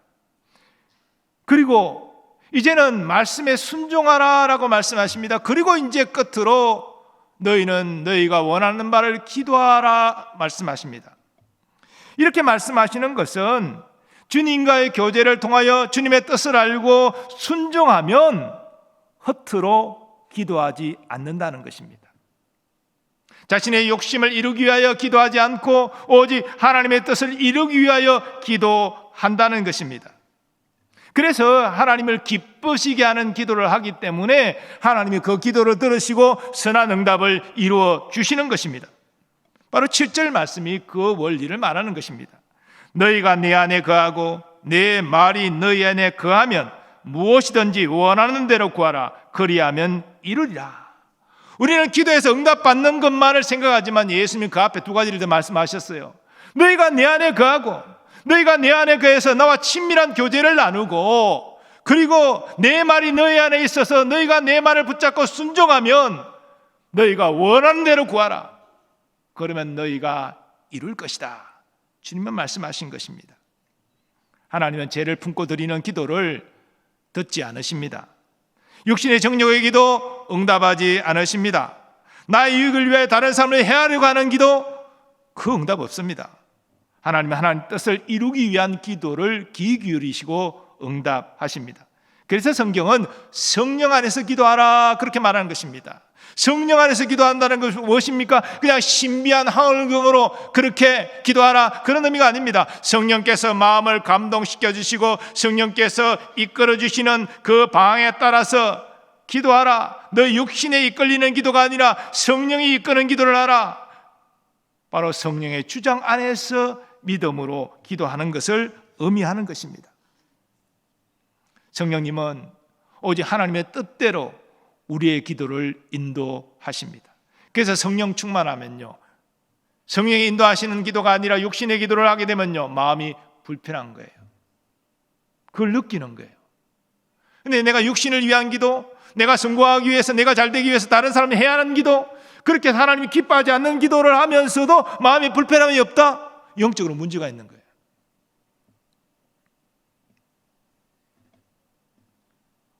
그리고 이제는 말씀에 순종하라라고 말씀하십니다. 그리고 이제 끝으로 너희는 너희가 원하는 바를 기도하라 말씀하십니다. 이렇게 말씀하시는 것은 주님과의 교제를 통하여 주님의 뜻을 알고 순종하면 허투루 기도하지 않는다는 것입니다. 자신의 욕심을 이루기 위하여 기도하지 않고 오직 하나님의 뜻을 이루기 위하여 기도한다는 것입니다. 그래서 하나님을 기쁘시게 하는 기도를 하기 때문에 하나님이 그 기도를 들으시고 선한 응답을 이루어 주시는 것입니다. 바로 7절 말씀이 그 원리를 말하는 것입니다. 너희가 내 안에 거하고 내 말이 너희 안에 거하면 무엇이든지 원하는 대로 구하라. 그리하면 이루리라. 우리는 기도해서 응답받는 것만을 생각하지만 예수님이 그 앞에 두 가지를 더 말씀하셨어요. 너희가 내 안에 거하고 너희가 내 안에 거해서 나와 친밀한 교제를 나누고 그리고 내 말이 너희 안에 있어서 너희가 내 말을 붙잡고 순종하면 너희가 원하는 대로 구하라. 그러면 너희가 이룰 것이다. 주님은 말씀하신 것입니다. 하나님은 죄를 품고 드리는 기도를 듣지 않으십니다. 육신의 정욕의 기도 응답하지 않으십니다. 나의 유익을 위해 다른 사람을 해하려고 하는 기도 그 응답 없습니다. 하나님 뜻을 이루기 위한 기도를 귀 기울이시고 응답하십니다. 그래서 성경은 성령 안에서 기도하라 그렇게 말하는 것입니다. 성령 안에서 기도한다는 것은 무엇입니까? 그냥 신비한 하늘경으로 그렇게 기도하라 그런 의미가 아닙니다. 성령께서 마음을 감동시켜 주시고 성령께서 이끌어 주시는 그 방향에 따라서 기도하라. 너 육신에 이끌리는 기도가 아니라 성령이 이끄는 기도를 하라. 바로 성령의 주장 안에서 믿음으로 기도하는 것을 의미하는 것입니다. 성령님은 오직 하나님의 뜻대로 우리의 기도를 인도하십니다. 그래서 성령 충만하면요, 성령이 인도하시는 기도가 아니라 육신의 기도를 하게 되면요, 마음이 불편한 거예요. 그걸 느끼는 거예요. 근데 내가 육신을 위한 기도, 내가 성공하기 위해서, 내가 잘되기 위해서 다른 사람이 해야 하는 기도, 그렇게 하나님이 기뻐하지 않는 기도를 하면서도 마음에 불편함이 없다? 영적으로 문제가 있는 거예요.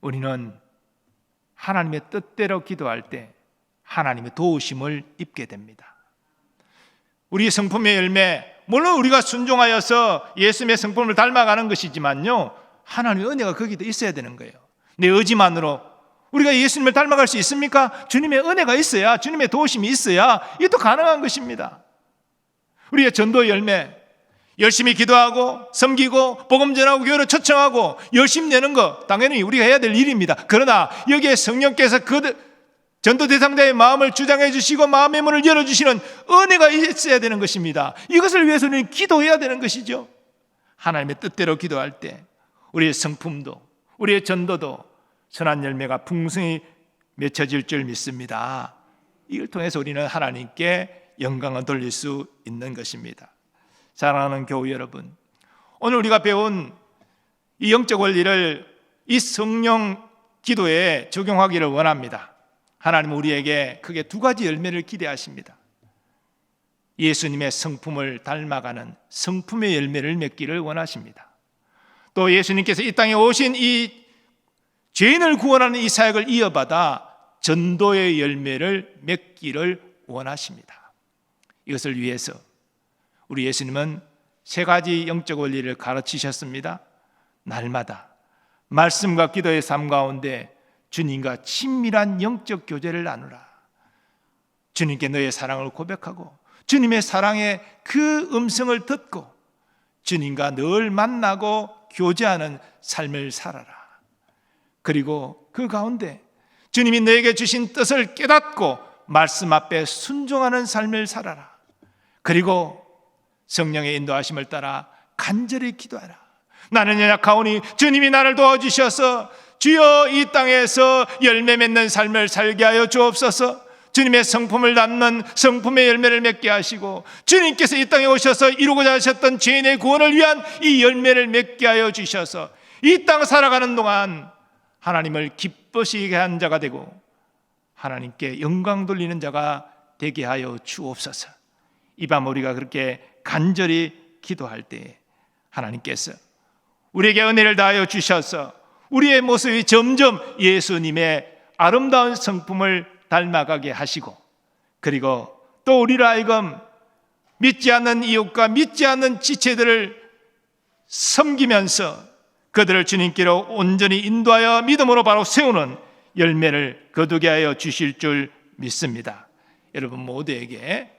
우리는 하나님의 뜻대로 기도할 때 하나님의 도우심을 입게 됩니다. 우리 성품의 열매, 물론 우리가 순종하여서 예수님의 성품을 닮아가는 것이지만요, 하나님의 은혜가 거기도 있어야 되는 거예요. 내 의지만으로 우리가 예수님을 닮아갈 수 있습니까? 주님의 은혜가 있어야, 주님의 도우심이 있어야 이것도 가능한 것입니다. 우리의 전도의 열매, 열심히 기도하고 섬기고 복음 전하고 교회를 초청하고 열심히 내는 것 당연히 우리가 해야 될 일입니다. 그러나 여기에 성령께서 그 전도 대상자의 마음을 주장해 주시고 마음의 문을 열어주시는 은혜가 있어야 되는 것입니다. 이것을 위해서는 기도해야 되는 것이죠. 하나님의 뜻대로 기도할 때 우리의 성품도 우리의 전도도 선한 열매가 풍성히 맺혀질 줄 믿습니다. 이걸 통해서 우리는 하나님께 영광을 돌릴 수 있는 것입니다. 사랑하는 교우 여러분, 오늘 우리가 배운 이 영적 원리를 이 성령 기도에 적용하기를 원합니다. 하나님은 우리에게 크게 두 가지 열매를 기대하십니다. 예수님의 성품을 닮아가는 성품의 열매를 맺기를 원하십니다. 또 예수님께서 이 땅에 오신 이 죄인을 구원하는 이 사역을 이어받아 전도의 열매를 맺기를 원하십니다. 이것을 위해서 우리 예수님은 세 가지 영적 원리를 가르치셨습니다. 날마다 말씀과 기도의 삶 가운데 주님과 친밀한 영적 교제를 나누라. 주님께 너의 사랑을 고백하고 주님의 사랑의 그 음성을 듣고 주님과 늘 만나고 교제하는 삶을 살아라. 그리고 그 가운데 주님이 너에게 주신 뜻을 깨닫고 말씀 앞에 순종하는 삶을 살아라. 그리고 성령의 인도하심을 따라 간절히 기도하라. 나는 연약하오니 주님이 나를 도와주셔서 주여 이 땅에서 열매 맺는 삶을 살게 하여 주옵소서. 주님의 성품을 담는 성품의 열매를 맺게 하시고 주님께서 이 땅에 오셔서 이루고자 하셨던 죄인의 구원을 위한 이 열매를 맺게 하여 주셔서 이 땅 살아가는 동안 하나님을 기쁘시게 한 자가 되고 하나님께 영광 돌리는 자가 되게 하여 주옵소서. 이 밤 우리가 그렇게 간절히 기도할 때 하나님께서 우리에게 은혜를 다하여 주셔서 우리의 모습이 점점 예수님의 아름다운 성품을 닮아가게 하시고 그리고 또 우리를 하여금 믿지 않는 이웃과 믿지 않는 지체들을 섬기면서 그들을 주님께로 온전히 인도하여 믿음으로 바로 세우는 열매를 거두게 하여 주실 줄 믿습니다. 여러분 모두에게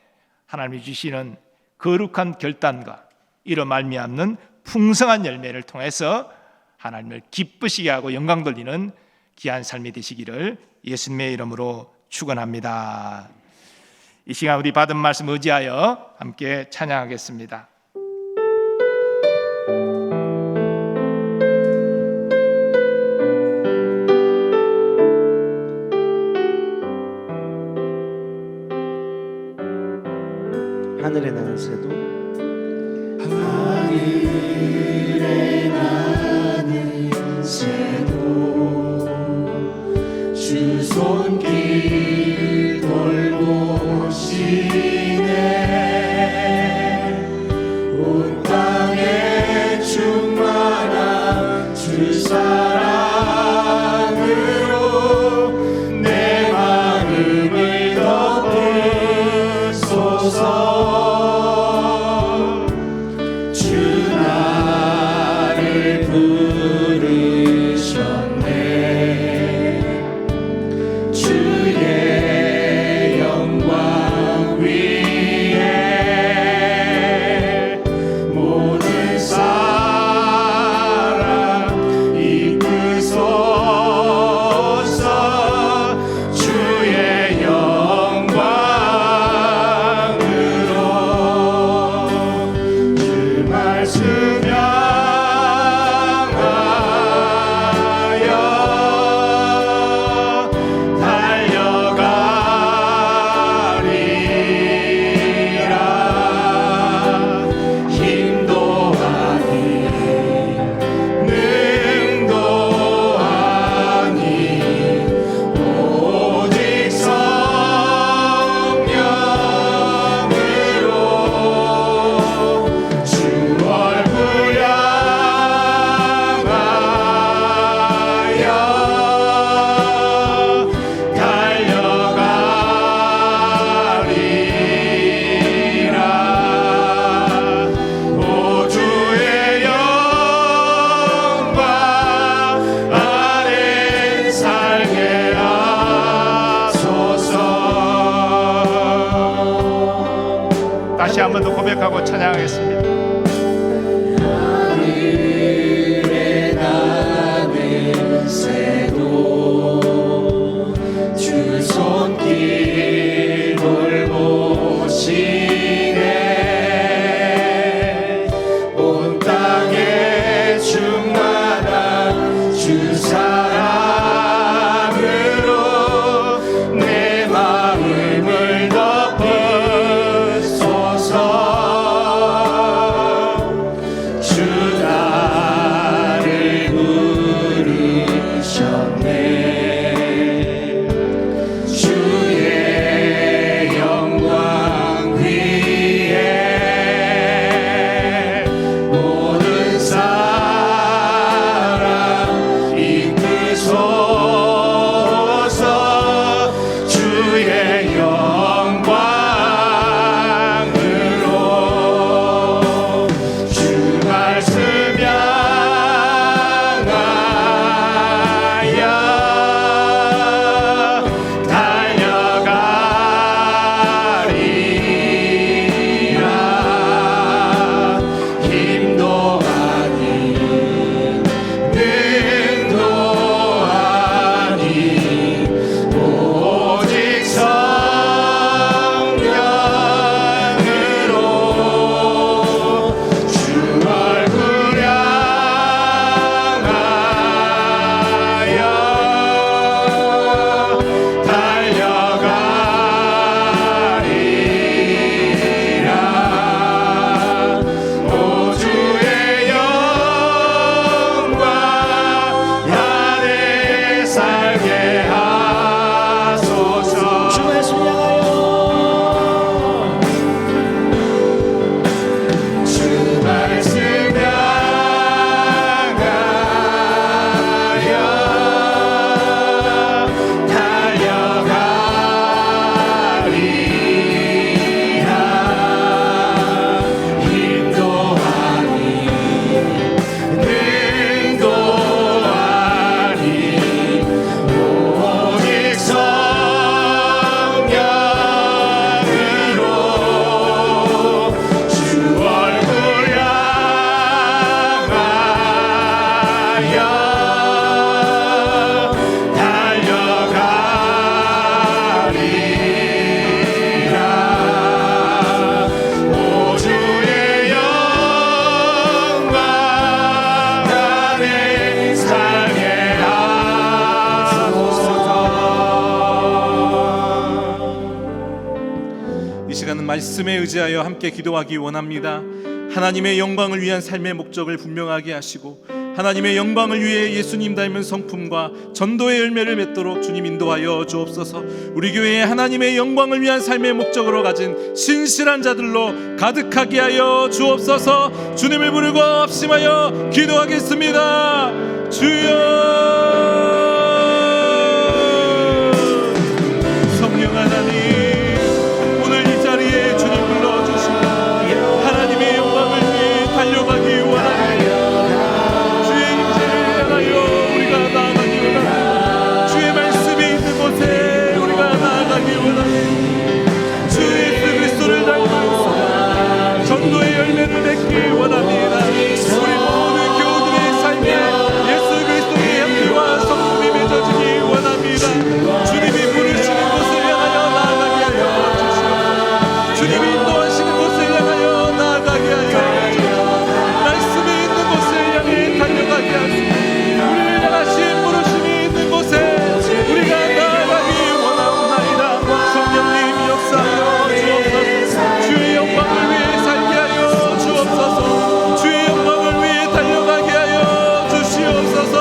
하나님이 주시는 거룩한 결단과 이로 말미암는 풍성한 열매를 통해서 하나님을 기쁘시게 하고 영광 돌리는 귀한 삶이 되시기를 예수님의 이름으로 축원합니다. 이 시간 우리 받은 말씀 의지하여 함께 찬양하겠습니다. 하늘에 나는 새도 하늘에 나는 새도 주 손길 돌보시네 온 땅에 충만한 주 사랑으로 내 마음을 덮으소서 번 더 고백하고 찬양하겠습니다. 하늘에 나는 새도 주 손길 돌보시네. 온 땅에 충만한 주 사랑으로 내 마음을 덮으소서. 주 나를 부르셨네. 주의 영광 위에 모든 사람 이끄소서. 주의 영광으로 주 말씀 향하여 달려가리라. 힘도 아닌 능도 아닌 오직 성령으로 주 얼굴 향하여 달려가리라. 오 주의 영광 나를 살게 하소서. 주 말씀 향하여 주 말씀 향하여 달려가리라. 힘도 아닌 능도 아닌 오직 성령으로 주 얼굴 향하여 달려가리라. 오 주의 영광 나를 살게 하소서. 이 시간은 말씀에 의지하여 함께 기도하기 원합니다. 하나님의 영광을 위한 삶의 목적을 분명하게 하시고 하나님의 영광을 위해 예수님 닮은 성품과 전도의 열매를 맺도록 주님 인도하여 주옵소서. 우리 교회에 하나님의 영광을 위한 삶의 목적으로 가진 신실한 자들로 가득하게 하여 주옵소서. 주님을 부르고 합심하여 기도하겠습니다. 주여, 성령 하나님, 오늘 이 자리에 주님 불러주시고 하나님의 영광을 위해 달려가기 원합니다. 주의 임재를 향하여 우리가 나아가기 원합니다. 주의 말씀이 있는 곳에 우리가 나아가기 원합니다. 주 예수 그리스도를 닮아서 전도의 열매를 맺기 원합니다. 우리 모든 교우들의 삶에 예수 그리스도의 향기와 성품이 맺어지기 원합니다. 주님이 부르시는 곳을 향하여 나아가게 하여 주시옵소서. 주님이 인도하시는 곳을 향하여 나아가게 하여 주시옵소서. 말씀이 있는 곳을 향해 달려가게 하시고 우리를 향하신 부르심이 있는 곳에 우리가 나아가기 원하옵나이다. 성령님 역사하여 주옵소서. 주의 영광을 위해 살게 하여 주옵소서. 주의 영광을 위해 달려가게 하여 주시옵소서.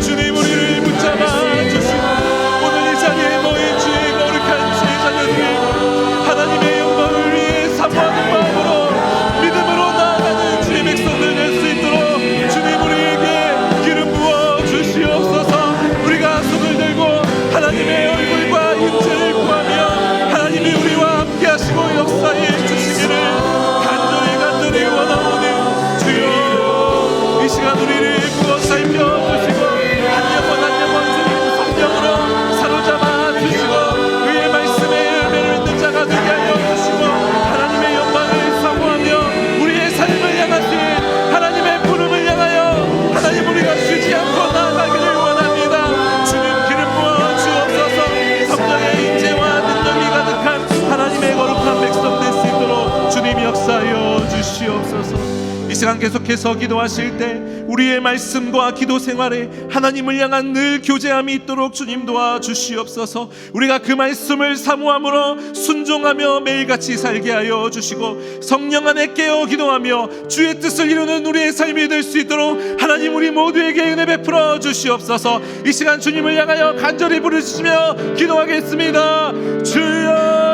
주님 우리를 붙잡아 주시고 오늘 이 자리에 모인 주의 거룩한 주의 자녀들이 하나님의 영광을 위해 사모하는 마음으로 믿음으로 나아가는 주의 백성들 될 수 있도록 주님 우리에게 기름 부어 주시옵소서. 우리가 손을 들고 하나님의 얼굴과 임재를 구하며 하나님이 우리와 함께 하시고 역사해 주시기를 간절히 원하오니 주여, 이 시간 우리를 부어 살펴주시고 한 영혼 주님 성령으로 사로잡아 주시고 의의 말씀에 열매를 맺는 자가 되게 하여 주시고 하나님의 영광을 시간 계속해서 기도하실 때 우리의 말씀과 기도 생활에 하나님을 향한 늘 교제함이 있도록 주님 도와주시옵소서. 우리가 그 말씀을 사모함으로 순종하며 매일같이 살게 하여 주시고 성령 안에 깨어 기도하며 주의 뜻을 이루는 우리의 삶이 될 수 있도록 하나님 우리 모두에게 은혜 베풀어 주시옵소서. 이 시간 주님을 향하여 간절히 부르시며 기도하겠습니다. 주여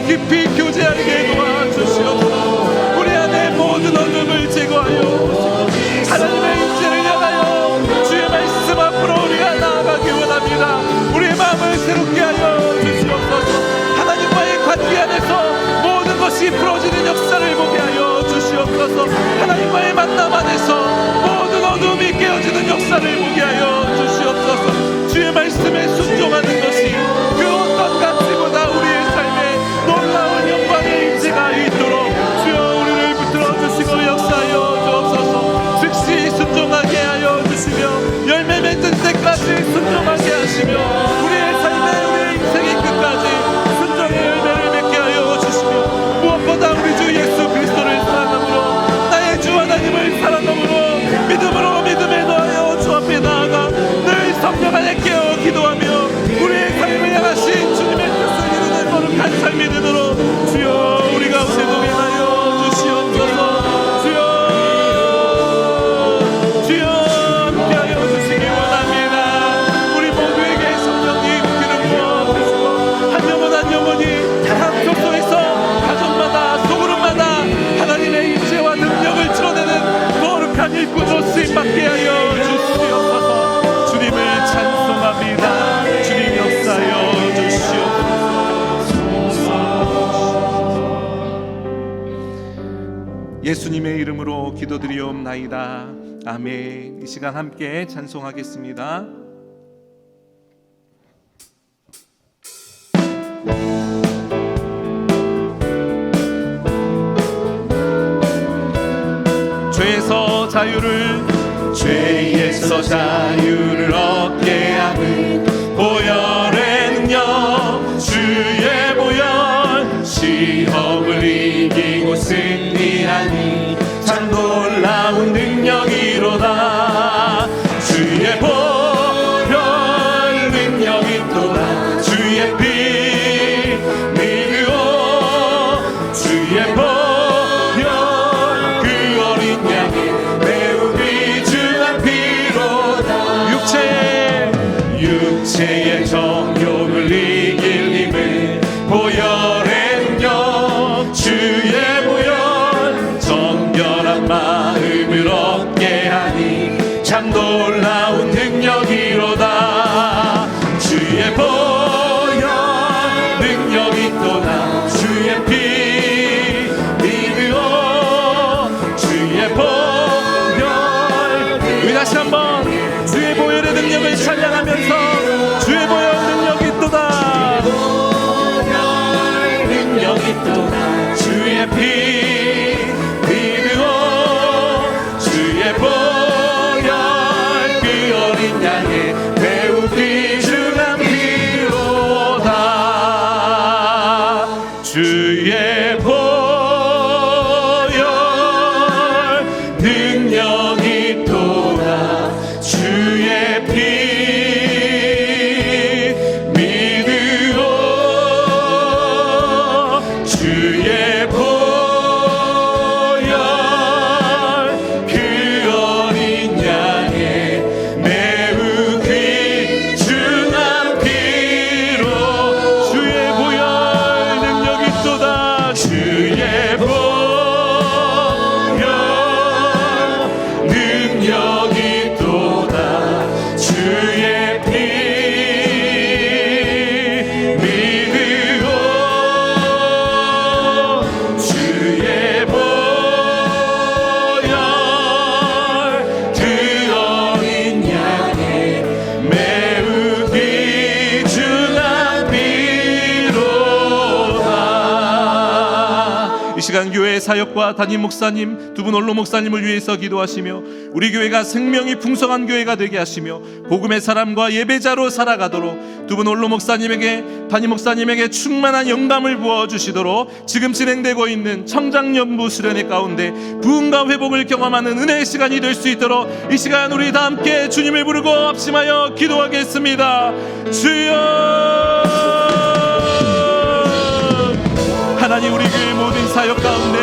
깊이 교제하게 도와주시옵소서. 우리 안에 모든 어둠을 제거하여 하나님의 임재를 향하여 주의 말씀 앞으로 우리가 나아가기 원합니다. 우리의 마음을 새롭게 하여 주시옵소서. 하나님과의 관계 안에서 모든 것이 풀어지는 역사를 보게 하여 주시옵소서. 하나님과의 만남 안에서 모든 어둠이 깨어지는 역사를 보게 하여 주시옵소서. 주의 말씀에 순종하는 것이 그 어떤 가치보다 우리의 삶에 놀라운 영광의 임재가 있도록 주여 우리를 붙들어 주시고 역사하여 주옵소서. 즉시 순종하게 하여 주시며 열매 맺는 때까지 순종하게 하시며 우리의 삶에 우리의 인생의 끝까지 순종의 열매를 맺게 하여 주시며 무엇보다 우리 주 예수 그리스도를 사랑함으로 나의 주 하나님을 사랑함으로 믿음으로 믿음에 더하여 주 앞에 나아가 늘 성령 안에 깨어 기도하며 우리의 삶을 향하신 주님의 뜻을 이루는 거룩한 삶이 되도록 주여 우리 가운데 동행하여 주시옵소서. 주여 함께하여 주시기 원합니다. 우리 모두에게 성령님 기름 부어주시고 한 영혼 한 영혼이 각 족속에서 가정마다 소그룹마다 하나님의 임재와 능력을 드러내는 거룩한 일꾼으로 쓰임받게 하여 주시옵소서. 주님을 찬송합니다. 주님 역사하여 주시옵소서. 예수님의 이름으로 기도드리옵나이다. 아멘. 이 시간 함께 찬송하겠습니다. 죄에서 자유를 얻게 하는 보혈의 능력 주의 보혈 시험을 이기고 승리하니 참 놀라운 능력이로다. 주의 보혈 능력이 또다. 주의 피 믿으오. 주의 보혈 그 어린 양의 매우 귀중한 피로다. 육체의 정욕을 이길 힘을 보혈의 능력 주의 보혈 정결한 마음을 얻게 하니 참 놀라운 능력이로다. 주의 보혈 능력이 또나. 주의 피 믿으오. 주의 보혈. 우리 다시 한번 주의 보혈의 능력을 찬양하면서 주의 보혈 능력이 또다. 능력이 또다. 주의 피 믿으오. 주의 보혈 그 시간 교회의 사역과 담임 목사님 두 분 원로 목사님을 위해서 기도하시며 우리 교회가 생명이 풍성한 교회가 되게 하시며 복음의 사람과 예배자로 살아가도록 두 분 원로 목사님에게 담임 목사님에게 충만한 영감을 부어주시도록 지금 진행되고 있는 청장연부 수련회 가운데 부흥과 회복을 경험하는 은혜의 시간이 될 수 있도록 이 시간 우리 다 함께 주님을 부르고 합심하여 기도하겠습니다. 주여, 하나님 우리 교회 모든 사역 가운데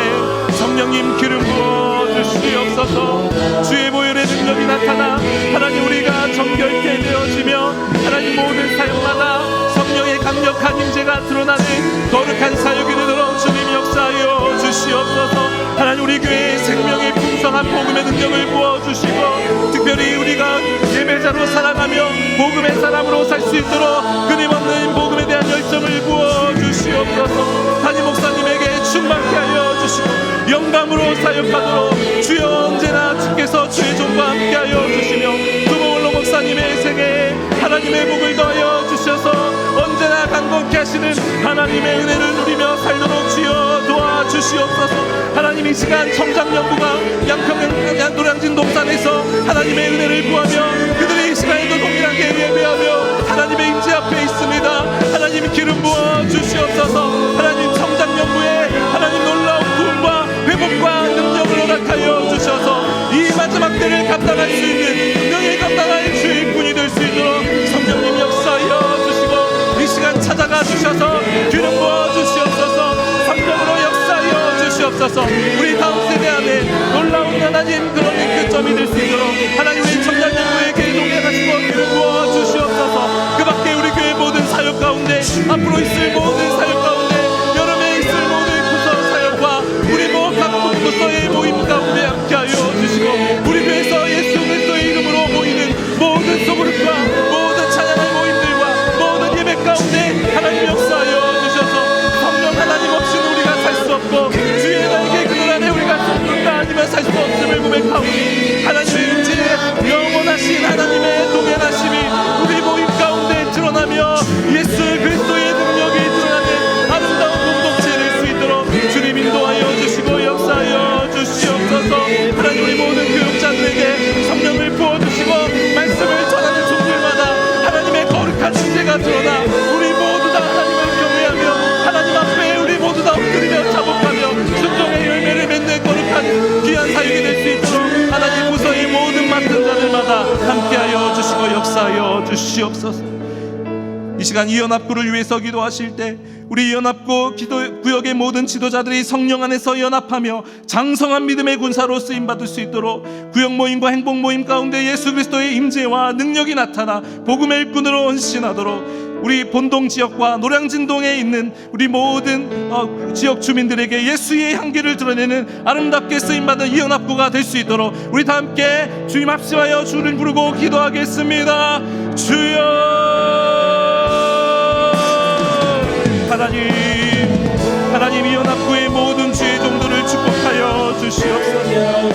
성령님 기름 부어 주시옵소서. 주의 보혈의 능력이 나타나 하나님 우리가 정결케 되어지며 하나님 모든 사역마다 성령의 강력한 임재가 드러나는 거룩한 사역이 되도록 주님 역사하여 주시옵소서. 하나님 우리 교회에 생명의 풍성한 복음의 능력을 부어주시고 특별히 우리가 예배자로 살아가며 복음의 사람으로 살 수 있도록 끊임없는 복음에 대한 열정을 부어주시옵소서. 담임 목사님에게 충만케 하여 주시고 영감으로 사역하도록 주여 언제나 주께서 주의 종과 함께 하여 주시며 두모올로 목사님의 생애에 하나님의 복을 더하여 주셔서 언제나 강건케 하시는 하나님의 은혜를 누리며 살도록 주여 도와주시옵소서. 하나님 이 시간 청장연부가 양평 노량진 동산에서 하나님의 은혜를 구하며 그들이 이 시간에도 동일하게 예배하며 하나님의 임재 앞에 있습니다. 하나님 기름 부어 주시옵소서. 하나님 청장연부의 하나님 놀라운 구원과 회복과 능력을 허락하여 주셔서 이 마지막 때를 감당할 수 있는 분명히 감당할 주인분이 될 수 있도록 성령님 역사하여 주시고 이 시간 찾아가 주셔서 기름 부어 주시옵소서. 성령으로 역사하여 주시옵소서. 우리 다음 세대 안에 놀라운 하나님 그런 끝점이 될 수 있도록 하나님 우리 청장연부에게 동행하시고 기름 부어 주시옵소서. 그 밖에 우리 교회 모든 사역 가운데 앞으로 있을 모든 사역 가운데 여름에 있을 모든 구서 사역과 우리 각 구서의 모임 가운데 함께하여 주시고 우리 교회에서 예수 그리스도의 이름으로 모이는 모든 소그룹과 모든 찬양의 모임들과 모든 예배 가운데 하나님 역사하여 주셔서 성령 하나님 없이는 우리가 살 수 없고 주의 날개 그늘 안에 우리가 숨는다 아니면 살 수 없음을 고백하오니 하나님의 임재 영원하신 하나님의 동행하심이 우리 모임 가운데 드러나며 예수 그리스도의 능력이 드러나는 아름다운 공동체 될 수 있도록 주님 인도하여 주시고 역사하여 주시옵소서. 하나님 우리 모든 교육자들에게 성령을 부어주시고 말씀을 전하는 종들마다 하나님의 거룩한 임재가 드러나 우리 모두 다 하나님을 경외하며 하나님 앞에 우리 모두 다 엎드리며 자복하며 순종의 열매를 맺는 거룩한 귀한 사역이 될 수 있도록 하나님 부서의 모든 맡은 자들마다 함께하여 주시고 역사하여 주시옵소서. 이 시간 이 연합구를 위해서 기도하실 때 우리 연합구 구역의 모든 지도자들이 성령 안에서 연합하며 장성한 믿음의 군사로 쓰임받을 수 있도록 구역 모임과 행복 모임 가운데 예수 그리스도의 임재와 능력이 나타나 복음의 일꾼으로 헌신하도록 우리 본동 지역과 노량진동에 있는 우리 모든 지역 주민들에게 예수의 향기를 드러내는 아름답게 쓰임받은 이 연합구가 될 수 있도록 우리 다 함께 주님 합심하여 주를 부르고 기도하겠습니다. 주여, 하나님 이 연합구의 모든 주의 종들을 축복하여 주시옵소서.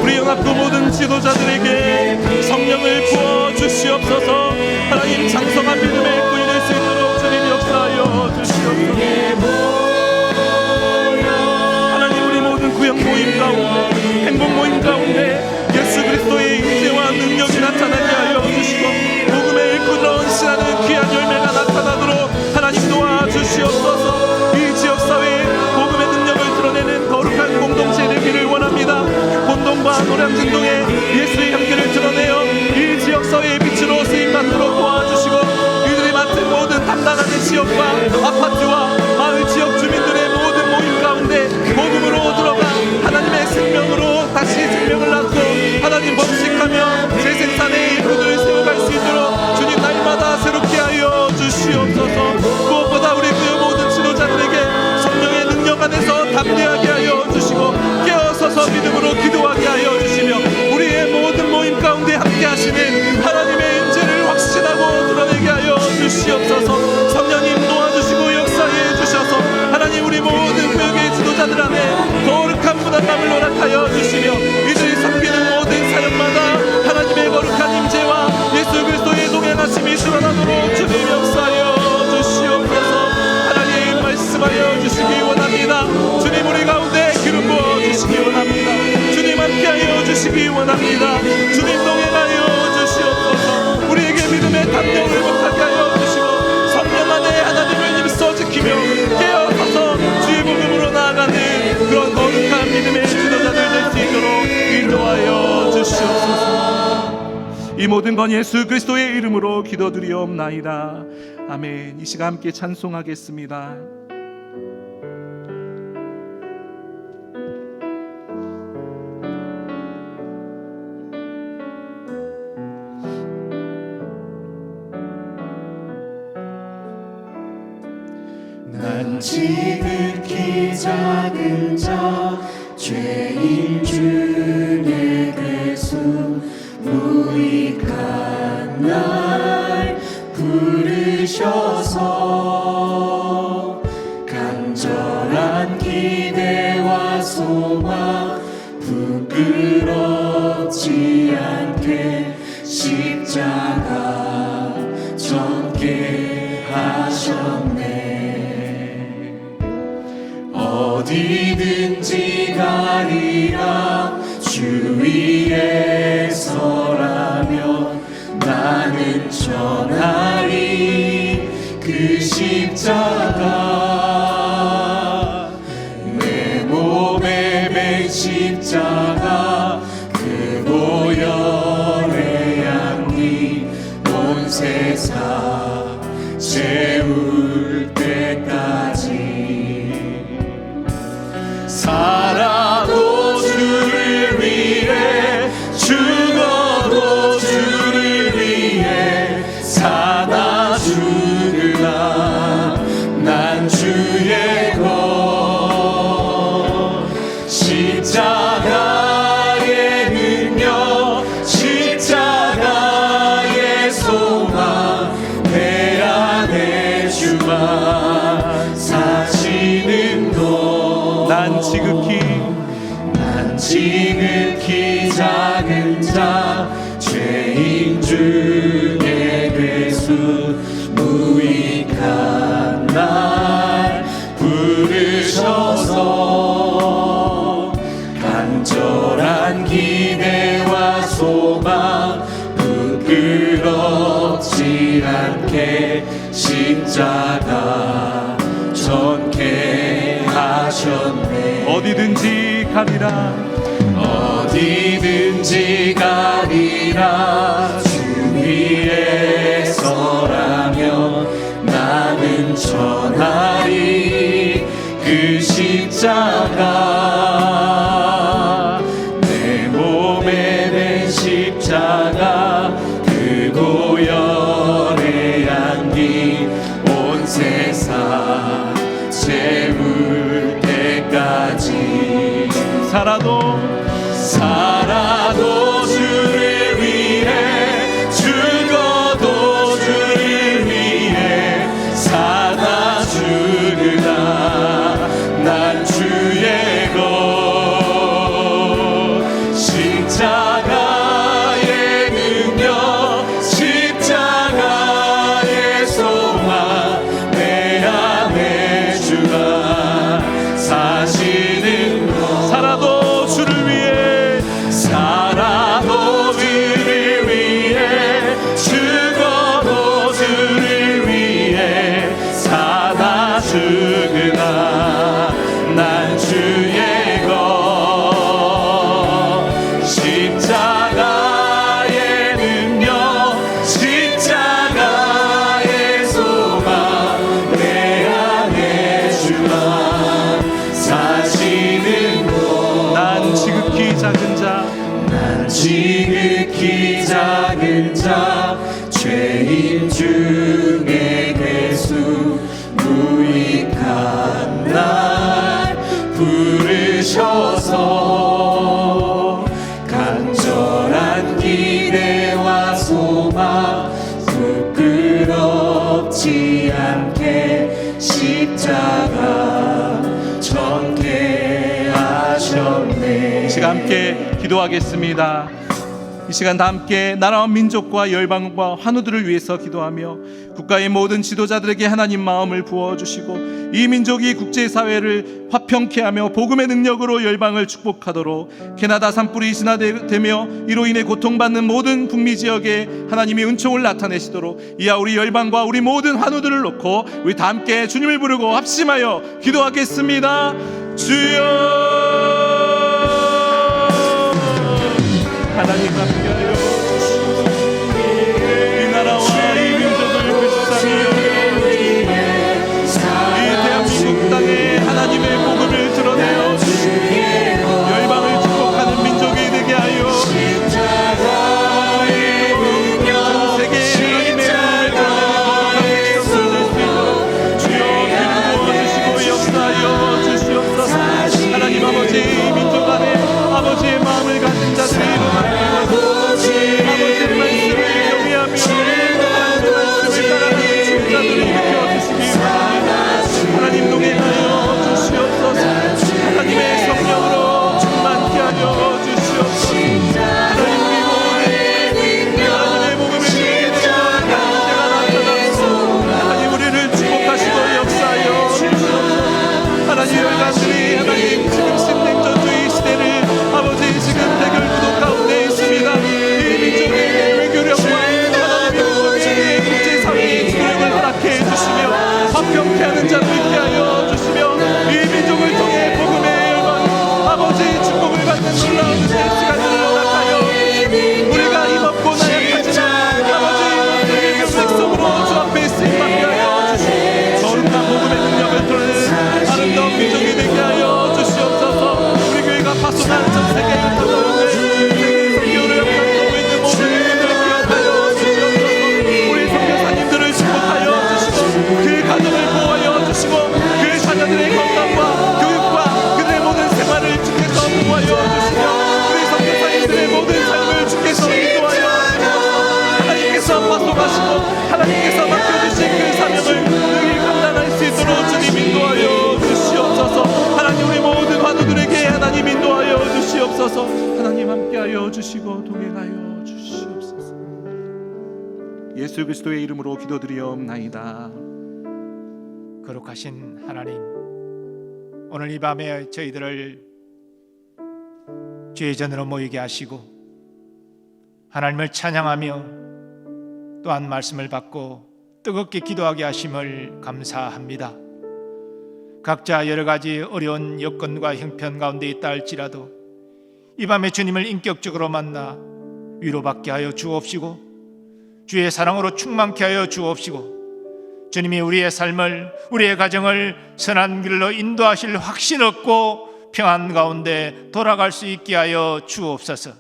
우리 연합구 모든 지도자들에게 성령을 부어 주시옵소서. 하나님 장성한 믿음의 일꾼이 될 수 있도록 주님 역사하여 주시옵소서. 하나님 우리 모든 구역 모임 가운데 행복 모임 가운데 예수 그리스도의 임재와 능력이 나타나게 하여 주시고 복음의 일꾼으로 헌신하는 귀한 열매가 나타나도록 하나님 도와주시옵소서. 이 지역사회에 복음의 능력을 드러내는 거룩한 공동체 되기를 원합니다. 본동과 노량진동에 예수의 향기를 드러내어 이 지역사회의 빛으로 쓰임받도록 도와주시고 이들이 맡은 모든 담당하는 지역과 아파트와 마을 지역 주민들의 모든 모임 가운데 복음으로 들어가 하나님의 생명으로 다시 생명을 낳고 하나님 범식하며 재생산의 일꾼을 세워갈 수 있도록 주님 날마다 새롭게 하여 주시옵소서. 무엇보다 우리 그 모든 지도자들에게 성령의 능력 안에서 담대하게 하여 주시고 깨어서서 믿음으로 기도하게 하여 주시며 우리의 모든 모임 가운데 함께 하시는 하나님의 임재를 확신하고 드러내게 하여 주시옵소서. 성령님 도와주시고 역사해 주셔서 하나님 우리 모든 구역의 지도자들 안에 거룩한 분한감을 허락하여 주시며 이들이 섬기는 모든 사역마다 하나님의 거룩한 임재와 예수 그리스도의 동행하심이 드러나도록 주님 역사하여 주시옵소서. 하나님 말씀하여 주시기 원합니다. 주님 우리 가운데 주시기 원합니다. 주님 동행하여 주시옵소서. 우리에게 믿음의 담력을 회복하게 하여 주시고 성령 안에 하나님을 힘써 지키며 깨어서서 주의 복음으로 나아가는 그런 거룩한 믿음의 지도자들 될 수 있도록 인도하여 주시옵소서. 이 모든 건 예수 그리스도의 이름으로 기도드리옵나이다. 아멘. 이 시간 함께 찬송하겠습니다. 난 지극히 작은 자 죄인 중에 괴수 무익한 날 부르셔서 간절한 기대와 소망 부끄럽지 않게 십자가 졌게 하셨네. 어디든지 가리라 주 위에 서라면 나는 전하리 그 십자가 내 몸에 맨 십자가 그 보혈의 양이 온 세상 채울 때까지 살아도 주를 위해 죽어도 주를 위해 사나 죽으나 난 주의 것 십자가의 능력 십자가의 소망 내 안에 주만 사시는 것 난 지극히 작은 자 죄인 중에 괴수 무익한 날 부르셔서 간절한 기대와 소망 부끄럽지 않게 십자가 전케 하셨네. 어디든지 가리라 어디든지 가리라 주 위에 서라면 나는 전하리 그 십자가 내 몸에 맨 십자가 그 보혈의 양이 온 세상 채울 때까지 살아도 주를 위해 죽어도 주를 위해 사나 죽으나 난 주의 것 십자가의 능력 십자가의 소망 내 안에 주가 사시는 것 살아도 주를 위해 죽어도 주를 위해 사나 죽으나 난 주의 것 십자가의 능력 십자가의 소망 내 안에 주만 사시는 것 난 지극히 작은 자 지극히 작은 자 죄인 중에 괴수 무익한 날 부르셔서 간절한 기대와 소망 부끄럽지 않게 십자가 전케 하셨네. 시간 함께 기도하겠습니다. 이 시간 다 함께 나라와 민족과 열방과 환우들을 위해서 기도하며 국가의 모든 지도자들에게 하나님 마음을 부어주시고 이 민족이 국제사회를 화평케 하며 복음의 능력으로 열방을 축복하도록 캐나다 산불이 진화되며 이로 인해 고통받는 모든 북미 지역에 하나님이 은총을 나타내시도록 이하 우리 열방과 우리 모든 환우들을 놓고 우리 다 함께 주님을 부르고 합심하여 기도하겠습니다. 주여 하나님 함께하여 주시고 이 나라와 이 민족을 불쌍히 여겨주시고 이 대한민국 땅에 하나님의 복음을 드러내어 주시고 열방을 축복하는 민족이 되게 하여 전 세계에 하나님의 복음을 드러내는 주여 기도하시고 역사하여 주시옵소서. 하나님 아버지 민족 안에 아버지의 마음을 가진 자들이 아버지의 말씀을 경외하며 하나님의 말씀을 따라가는 주자들을 일으켜 주시기 바랍니다. 하나님 동행하여 주시옵소서. 하나님의 성령으로 충만케 하여 주시옵소서. 하나님 우리 모든 하나님의 복음을 듣게 되고 문제가 나타나서 하나님 우리를 축복하시고 역사하여 주시옵소서. 하나님 열강들이 하나님 지금 신냉전주의 시대를 아버지 지금 대결 구도 가운데 있습니다. 이 민족의 외교력과 하나님의 민족의 국제사회의 지도력을 허락해 주시며 화평케 하는 자도 있게 하여 주시며 이 민족을 통해 복음의 열방 아버지 축복을 받는 놀라운 시간을 허락하여 우리가 힘없고 나약하지만 아버지 우리의 백성으로 주 앞에 쓰임받게 하여 주시고 거룩한 복음의 능력을 드러내는 아름다운 민족이 되게 하여 주시옵소서. 우리 교회가 파송하는 전 세계에 흩어져오는 세계 선교를 역사하고 있는 모든 분들을 기억하여 주시옵소서. 우리 선교사님들을 축복하여 주시고 그 가정을 보호하여 주시고 그 자녀들의 건강과 교육과 그들의 모든 생활을 주께서 보호하여 주시며 우리 선교사님들의 모든 삶을 주께서 인도하여 하나님께서 파송하시고 하나님께서 맡겨주신 그 사명을 능히 감당할 수 있도록 주님 인도하여 주시옵소서. 하나님 우리 모든 환우들에게 하나님 인도하여 주시옵소서. 하나님 함께하여 주시고 동행하여 주시옵소서. 예수 그리스도의 이름으로 기도드리옵나이다. 거룩하신 하나님, 오늘 이 밤에 저희들을 주의 전으로 모이게 하시고 하나님을 찬양하며 또한 말씀을 받고 뜨겁게 기도하게 하심을 감사합니다. 각자 여러 가지 어려운 여건과 형편 가운데 있다 할지라도 이 밤에 주님을 인격적으로 만나 위로받게 하여 주옵시고 주의 사랑으로 충만케 하여 주옵시고 주님이 우리의 삶을 우리의 가정을 선한 길로 인도하실 확신 얻고 평안 가운데 돌아갈 수 있게 하여 주옵소서.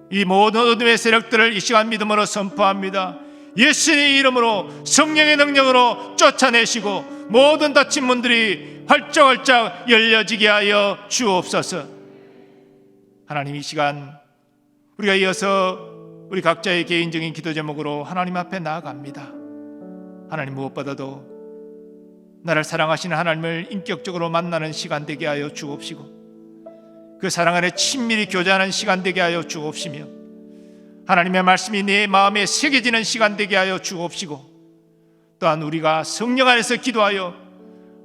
이 모든 어둠의 세력들을 이 시간 믿음으로 선포합니다. 예수의 이름으로 성령의 능력으로 쫓아내시고 모든 닫힌 문들이 활짝활짝 열려지게 하여 주옵소서. 하나님 이 시간 우리가 이어서 우리 각자의 개인적인 기도 제목으로 하나님 앞에 나아갑니다. 하나님 무엇보다도 나를 사랑하시는 하나님을 인격적으로 만나는 시간 되게 하여 주옵시고 그 사랑 안에 친밀히 교제하는 시간 되게 하여 주옵시며 하나님의 말씀이 내 마음에 새겨지는 시간 되게 하여 주옵시고 또한 우리가 성령 안에서 기도하여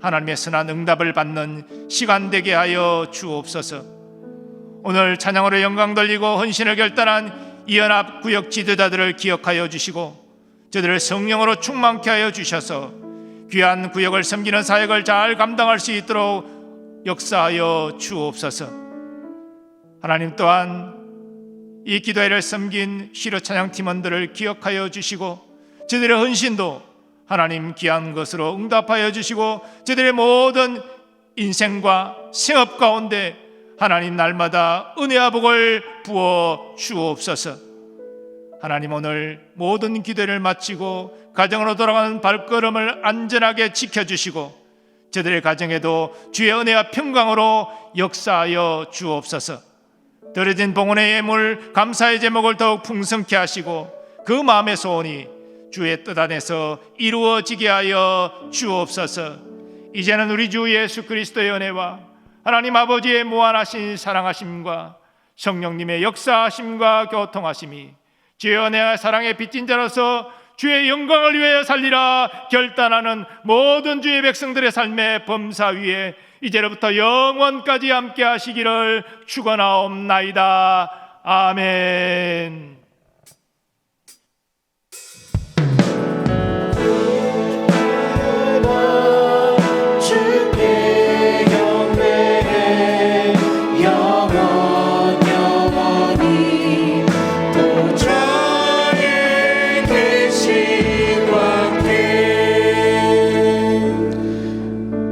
하나님의 선한 응답을 받는 시간 되게 하여 주옵소서. 오늘 찬양으로 영광 돌리고 헌신을 결단한 이연합 구역 지도자들을 기억하여 주시고 저들을 성령으로 충만케 하여 주셔서 귀한 구역을 섬기는 사역을 잘 감당할 수 있도록 역사하여 주옵소서. 하나님 또한 이 기도회를 섬긴 시로 찬양 팀원들을 기억하여 주시고 저들의 헌신도 하나님 귀한 것으로 응답하여 주시고 저들의 모든 인생과 생업 가운데 하나님 날마다 은혜와 복을 부어 주옵소서. 하나님 오늘 모든 기도를 마치고 가정으로 돌아가는 발걸음을 안전하게 지켜주시고 저들의 가정에도 주의 은혜와 평강으로 역사하여 주옵소서. 들어진 봉헌의 예물 감사의 제목을 더욱 풍성케 하시고 그 마음의 소원이 주의 뜻 안에서 이루어지게 하여 주옵소서. 이제는 우리 주 예수 그리스도의 은혜와 하나님 아버지의 무한하신 사랑하심과 성령님의 역사하심과 교통하심이 주여 내 사랑의 빚진 자로서 주의 영광을 위하여 살리라 결단하는 모든 주의 백성들의 삶의 범사 위에 이제로부터 영원까지 함께 하시기를 축원하옵나이다. 아멘. 주께 경배해 영원히 보좌에 계신 왕께.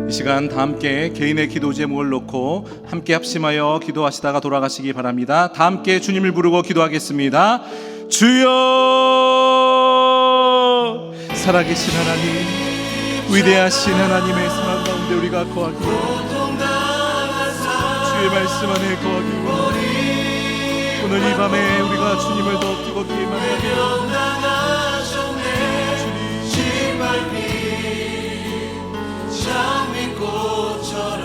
이 시간 다 함께 개인의 기도 제목을 놓고 함께 합심하여 기도하시다가 돌아가시기 바랍니다. 다 함께 주님을 부르고 기도하겠습니다. 주여, 살아계신 하나님, 위대하신 하나님의 사랑 가운데 우리가 거하기 원합니다. 주의 말씀 안에 거하기 원합니다. 오늘 이 밤에 우리가 주님을 더 뜨겁게 만나게 장미꽃처럼